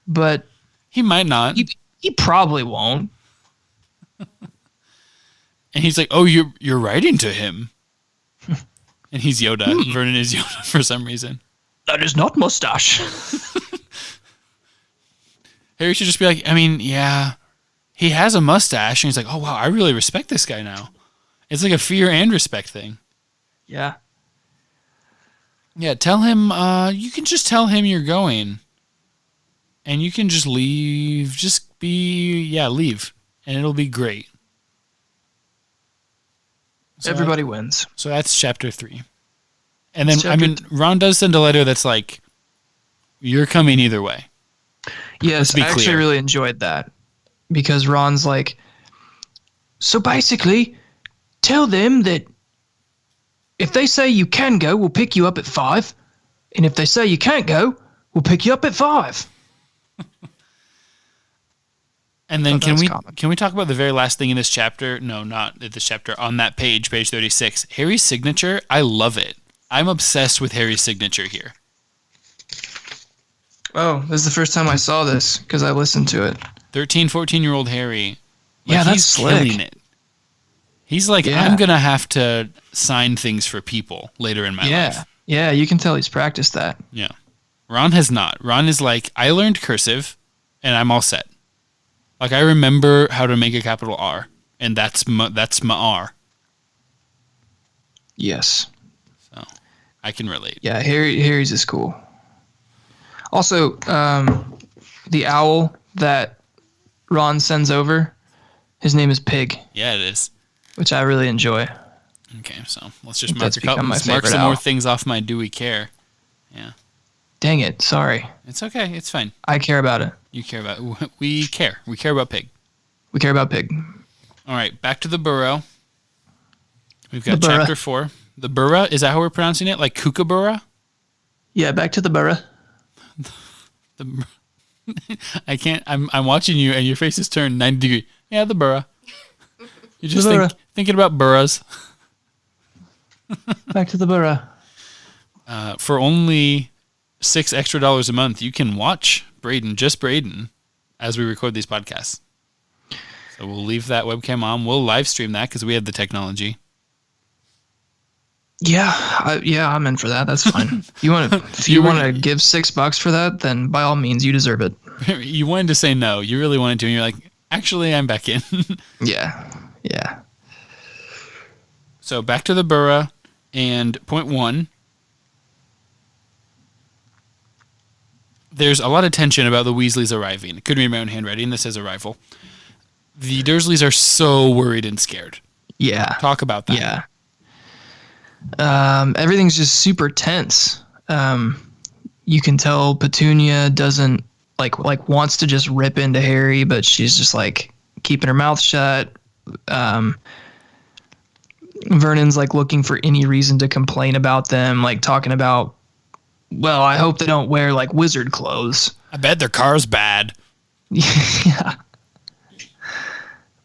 But He might not. he probably won't. And he's like, oh, you're writing to him. And he's Yoda. Vernon is Yoda for some reason. That is not mustache. Harry should just be like, I mean, yeah, he has a mustache. And he's like, oh, wow, I really respect this guy now. It's like a fear and respect thing. Yeah. Yeah, tell him, you can just tell him you're going. And you can just leave. Leave. And it'll be great. So Everybody wins. So that's chapter 3. And then, Ron does send a letter that's like, you're coming either way. Yes, I actually really enjoyed that. Because Ron's like, so basically, tell them that if they say you can go, we'll pick you up at 5. And if they say you can't go, we'll pick you up at 5. And then can we talk about the very last thing in this chapter? No, not this chapter. On that page 36. Harry's signature, I love it. I'm obsessed with Harry's signature here. Oh, this is the first time I saw this because I listened to it. 13, 14-year-old Harry. Yeah, that's he's slick. killing it. He's like, I'm going to have to sign things for people later in my life. Yeah, you can tell he's practiced that. Yeah. Ron has not. Ron is like, I learned cursive and I'm all set. Like, I remember how to make a capital R, and that's my R. Yes. So, I can relate. Yeah, Harry's is cool. Also, the owl that Ron sends over, his name is Pig. Yeah, it is. Which I really enjoy. Okay, so let's just That's become my mark favorite some owl. more things off my do we care. Yeah. Dang it, sorry. It's okay. It's fine. I care about it. You care about we care. We care about Pig. We care about Pig. All right, back to the burrow. We've got The burrow. chapter 4. The burrow, is that how we're pronouncing it? Like Kookaburra? Yeah, back to the borough. The, I can't. I'm watching you, and your face is turned 90 degrees. Yeah, the borough. You're just thinking about boroughs. Back to the borough. For only $6 extra a month, you can watch Braden, just Braden, as we record these podcasts. So we'll leave that webcam on. We'll live stream that because we have the technology. Yeah, I'm in for that. That's fine. If you want to give $6 for that, then by all means, you deserve it. You wanted to say no. You really wanted to, and you're like, actually, I'm back in. Yeah. So back to the borough, and point 1. There's a lot of tension about the Weasleys arriving. It couldn't read my own handwriting. This says arrival. The Dursleys are so worried and scared. Yeah. Talk about that. Yeah. Everything's just super tense. You can tell Petunia doesn't like wants to just rip into Harry, but she's just like keeping her mouth shut. Vernon's like looking for any reason to complain about them, like talking about, well, I hope they don't wear like wizard clothes. I bet their car's bad. Yeah.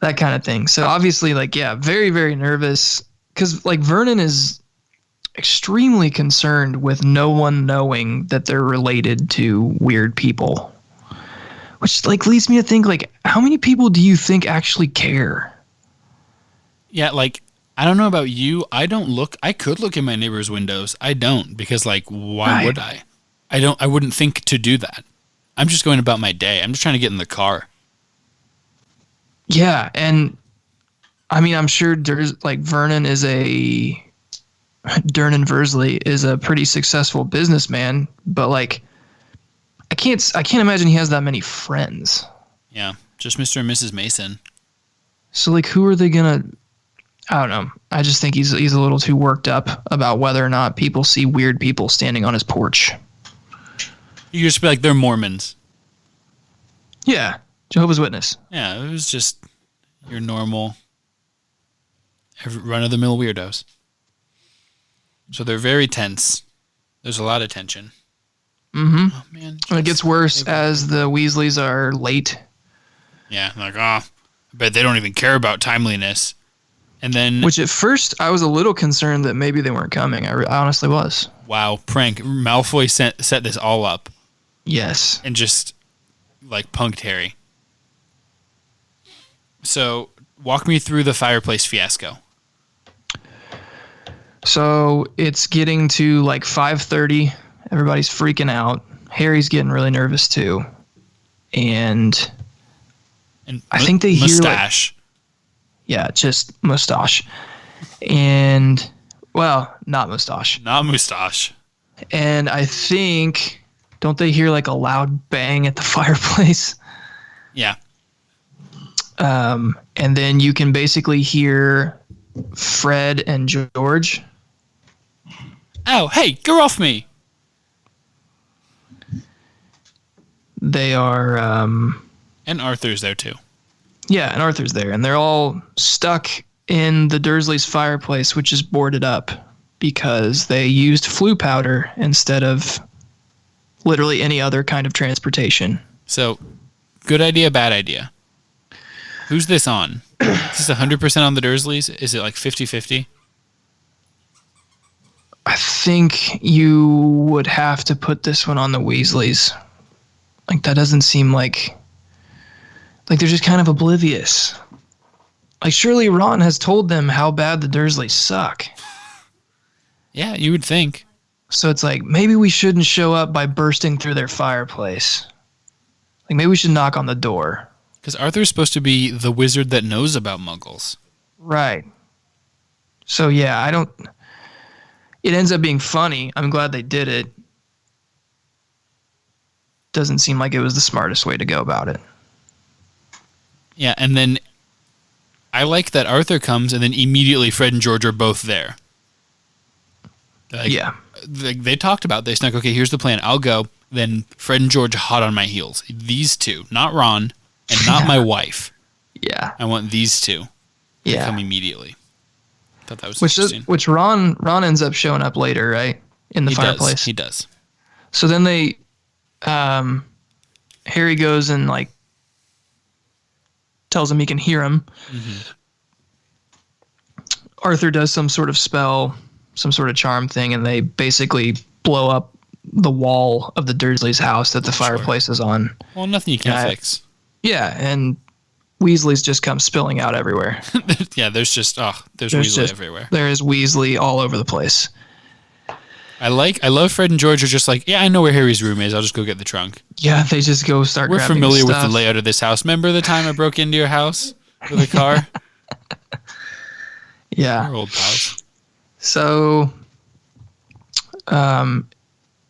That kind of thing. So obviously, like, yeah, very, very nervous because like Vernon is extremely concerned with no one knowing that they're related to weird people, which like leads me to think like, how many people do you think actually care? Yeah, like, I don't know about you. I could look in my neighbor's windows. I don't, because like, why would I? I wouldn't think to do that. I'm just going about my day. I'm just trying to get in the car. Yeah, and I mean, I'm sure Vernon Versley is a pretty successful businessman, but like, I can't imagine he has that many friends. Yeah, just Mr. and Mrs. Mason. So like, who are they gonna? I don't know. I just think he's a little too worked up about whether or not people see weird people standing on his porch. You just be like, they're Mormons. Yeah, Jehovah's Witness. Yeah, it was just your normal, run-of-the-mill weirdos. So they're very tense. There's a lot of tension. Mm-hmm. Oh, man. And it gets worse as the Weasleys are late. Yeah, like, I bet they don't even care about timeliness. And then, which at first I was a little concerned that maybe they weren't coming. I honestly was. Wow, prank. Malfoy set this all up. Yes. And just, like, punked Harry. So, walk me through the fireplace fiasco. So, it's getting to, like, 5:30. Everybody's freaking out. Harry's getting really nervous, too. And I think they hear, mustache. Yeah, just mustache. And, well, not mustache. Not mustache. And I think, don't they hear like a loud bang at the fireplace? Yeah. And then you can basically hear Fred and George. Oh, hey, get off me. They are... and Arthur's there too. Yeah, and Arthur's there, and they're all stuck in the Dursleys' fireplace, which is boarded up because they used flue powder instead of literally any other kind of transportation. So, good idea, bad idea. Who's this on? Is this 100% on the Dursleys? Is it like 50-50? I think you would have to put this one on the Weasleys. Like, that doesn't seem like they're just kind of oblivious. Like, surely Ron has told them how bad the Dursleys suck. Yeah, you would think. So it's like, maybe we shouldn't show up by bursting through their fireplace. Like, maybe we should knock on the door. Because Arthur's supposed to be the wizard that knows about muggles. Right. So, yeah, it ends up being funny. I'm glad they did it. Doesn't seem like it was the smartest way to go about it. Yeah, and then I like that Arthur comes and then immediately Fred and George are both there. Like, yeah. They talked about this. Like, okay, here's the plan. I'll go. Then Fred and George hot on my heels. These two, not Ron and not my wife. Yeah. I want these two to come immediately. Thought that was interesting. Which Ron ends up showing up later, right? In the fireplace. He does. So then Harry goes and like tells him he can hear him. Mm-hmm. Arthur does some sort of spell, some sort of charm thing, and they basically blow up the wall of the Dursleys' house that the fireplace is on. Well, nothing you can't fix. Yeah, and Weasley's just come spilling out everywhere. Yeah, there's Weasley everywhere. There is Weasley all over the place. I love Fred and George are just like, yeah, I know where Harry's room is. I'll just go get the trunk. Yeah, they just go start We're grabbing familiar with stuff. the layout of this house. Remember the time I broke into your house with a car? Yeah. We're old pals. So,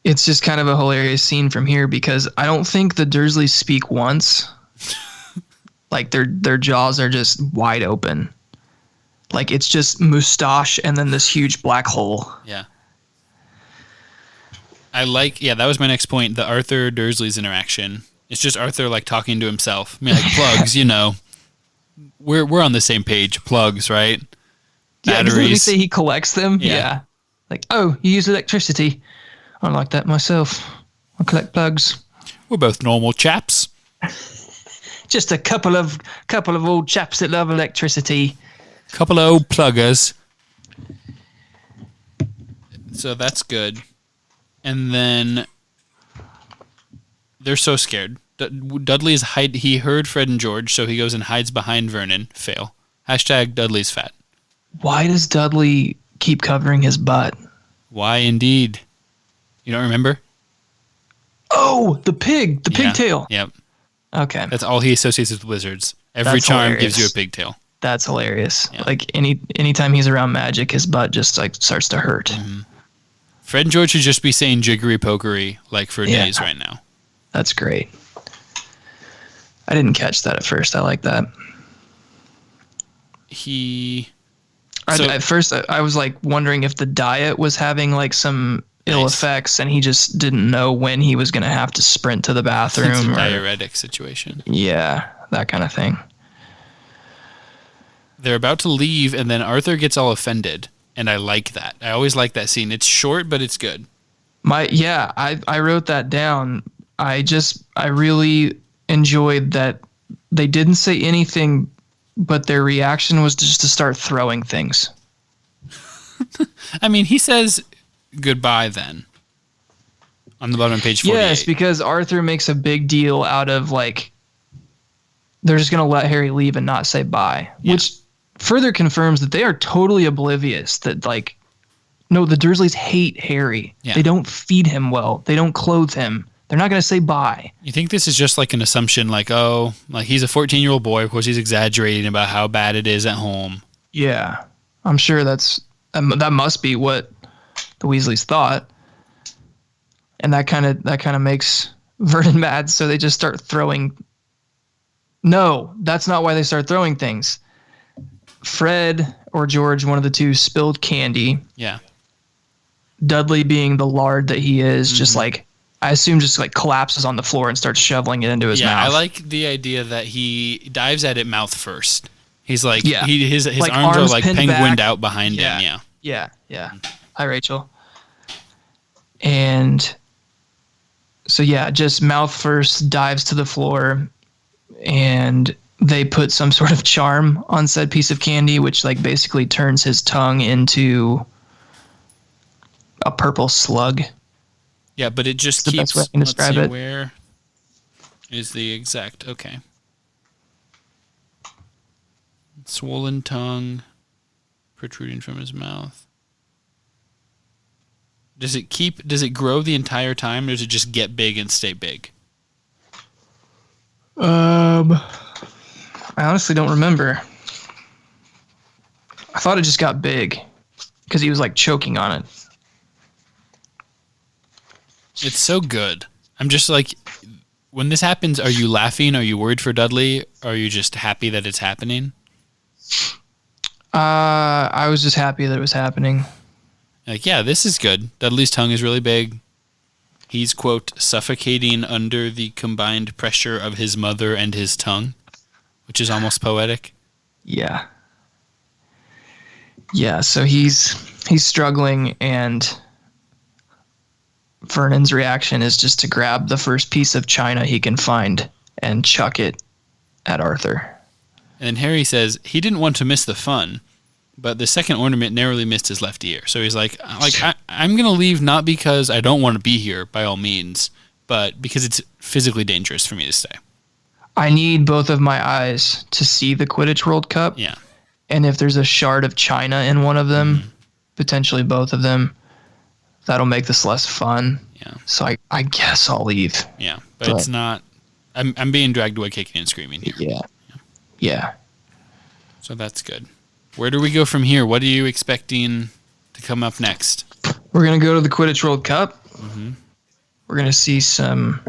it's just kind of a hilarious scene from here because I don't think the Dursleys speak once. Like their jaws are just wide open. Like it's just moustache and then this huge black hole. Yeah. That was my next point. The Arthur Dursley's interaction. It's just Arthur like talking to himself. I mean, like plugs, you know. We're on the same page. Plugs, right? Yeah, Batteries. doesn't he say he collects them? Yeah. Like, oh, you use electricity. I'm like that myself. I collect plugs. We're both normal chaps. Just a couple of old chaps that love electricity. Couple of old pluggers. So that's good. And then they're so scared. Dudley he heard Fred and George, so he goes and hides behind Vernon. Fail. # Dudley's fat. Why does Dudley keep covering his butt? Why indeed? You don't remember? Oh, the pigtail. Yep. Okay. That's all he associates with wizards. Every That's charm hilarious. gives you a pigtail. That's hilarious. Yeah. Like anytime he's around magic, his butt just like starts to hurt. Mm-hmm. Fred and George should just be saying jiggery pokery like for days right now. That's great. I didn't catch that at first. I like that. At first, I was like wondering if the diet was having like some ill effects, and he just didn't know when he was going to have to sprint to the bathroom. It's a diuretic situation. Yeah, that kind of thing. They're about to leave, and then Arthur gets all offended, and I like that. I always like that scene. It's short, but it's good. I wrote that down. I really enjoyed that they didn't say anything, but their reaction was just to start throwing things. I mean, he says goodbye then on the bottom of page 48. Yes, because Arthur makes a big deal out of like they're just going to let Harry leave and not say bye, which further confirms that they are totally oblivious that like no, the Dursleys hate Harry. Yeah. They don't feed him well. They don't clothe him. They're not going to say bye. You think this is just like an assumption like, oh, like he's a 14-year-old boy. Of course, he's exaggerating about how bad it is at home. Yeah. I'm sure that must be what the Weasleys thought. And that kind of makes Vernon mad, so they just start throwing. No, that's not why they start throwing things. Fred or George, one of the two, spilled candy. Yeah. Dudley, being the lard that he is, just like, I assume just like collapses on the floor and starts shoveling it into his mouth. Yeah, I like the idea that he dives at it mouth first. He's like, yeah. his like arms are like penguined back. out behind him. Yeah. Hi, Rachel. And so, yeah, just mouth first, dives to the floor, and they put some sort of charm on said piece of candy, which like basically turns his tongue into a purple slug. Yeah, but it just keeps. That's the best way I can describe it. Where is the exact? Okay. Swollen tongue protruding from his mouth. Does it grow the entire time, or does it just get big and stay big? I honestly don't remember. I thought it just got big because he was like choking on it. It's so good. I'm just like, when this happens, are you laughing? Are you worried for Dudley? Are you just happy that it's happening? I was just happy that it was happening. Like, yeah, this is good. Dudley's tongue is really big. He's, quote, suffocating under the combined pressure of his mother and his tongue, which is almost poetic. Yeah. Yeah, so he's struggling, and Vernon's reaction is just to grab the first piece of china he can find and chuck it at Arthur. And then Harry says he didn't want to miss the fun, but the second ornament narrowly missed his left ear. So he's like I'm going to leave not because I don't want to be here, by all means, but because it's physically dangerous for me to stay. I need both of my eyes to see the Quidditch World Cup. Yeah. And if there's a shard of china in one of them, potentially both of them, that'll make this less fun. Yeah. So I guess I'll leave. Yeah, but it's not. I'm being dragged away kicking and screaming here. Yeah. So that's good. Where do we go from here? What are you expecting to come up next? We're going to go to the Quidditch World Cup. We're going to see some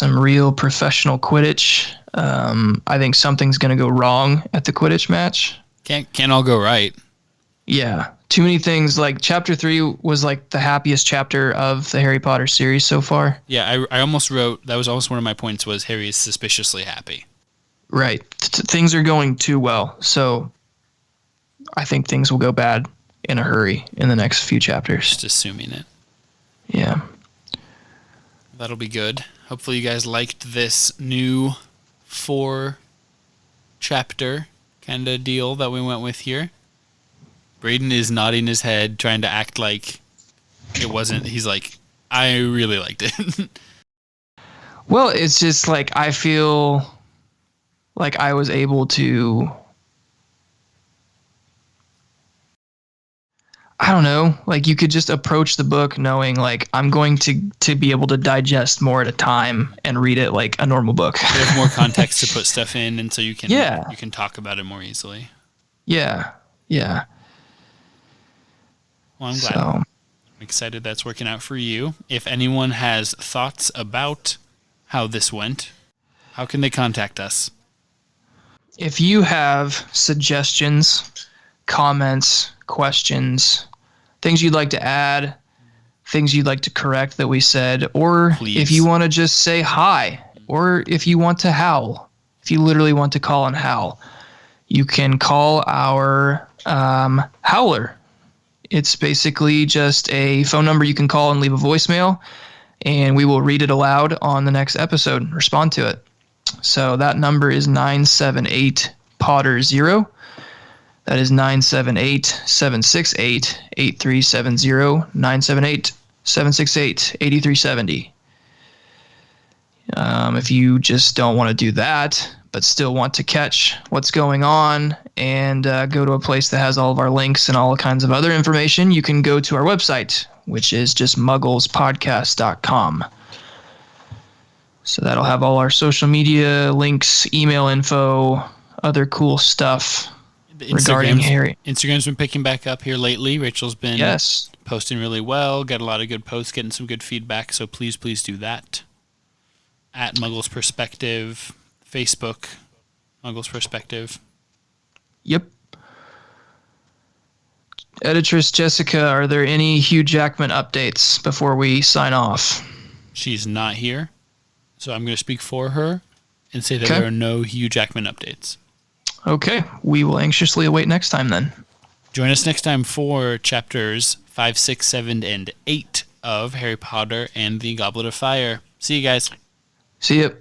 real professional Quidditch. I think something's going to go wrong at the Quidditch match. Can't all go right. Yeah. Too many things. Like Chapter 3 was like the happiest chapter of the Harry Potter series so far. Yeah, I almost wrote, that was almost one of my points, was Harry is suspiciously happy. Right. Things are going too well. So I think things will go bad in a hurry in the next few chapters. Just assuming it. Yeah. That'll be good. Hopefully you guys liked this new 4-chapter kind of deal that we went with here. Braden is nodding his head, trying to act like it wasn't. He's like, I really liked it. Well, it's just like I feel like I was able to, I don't know, like you could just approach the book knowing like I'm going to be able to digest more at a time and read it like a normal book. You have more context to put stuff in, and so you can Yeah. you can talk about it more easily. Yeah. Well, I'm glad. So, I'm excited that's working out for you. If anyone has thoughts about how this went, how can they contact us? if you have suggestions, comments, questions, things you'd like to add, things you'd like to correct that we said, or Please. if you want to just say hi, or if you want to howl, if you literally want to call and howl, you can call our howler. It's basically just a phone number you can call and leave a voicemail, and we will read it aloud on the next episode and respond to it. So that number is 978-POTTER-0. That is 978-768-8370, 978-768-8370. If you just don't want to do that, but still want to catch what's going on and go to a place that has all of our links and all kinds of other information, you can go to our website, which is just mugglespodcast.com. So that'll have all our social media links, email info, other cool stuff regarding Harry. Instagram's been picking back up here lately. Rachel's been posting really well, got a lot of good posts, getting some good feedback, so please do that. At Muggles Perspective, Facebook, Muggles Perspective. Yep. Editress Jessica, are there any Hugh Jackman updates before we sign off? She's not here, so I'm going to speak for her and say that there are no Hugh Jackman updates. Okay, we will anxiously await next time then. Join us next time for chapters 5, 6, 7, and 8 of Harry Potter and the Goblet of Fire. See you guys. See you.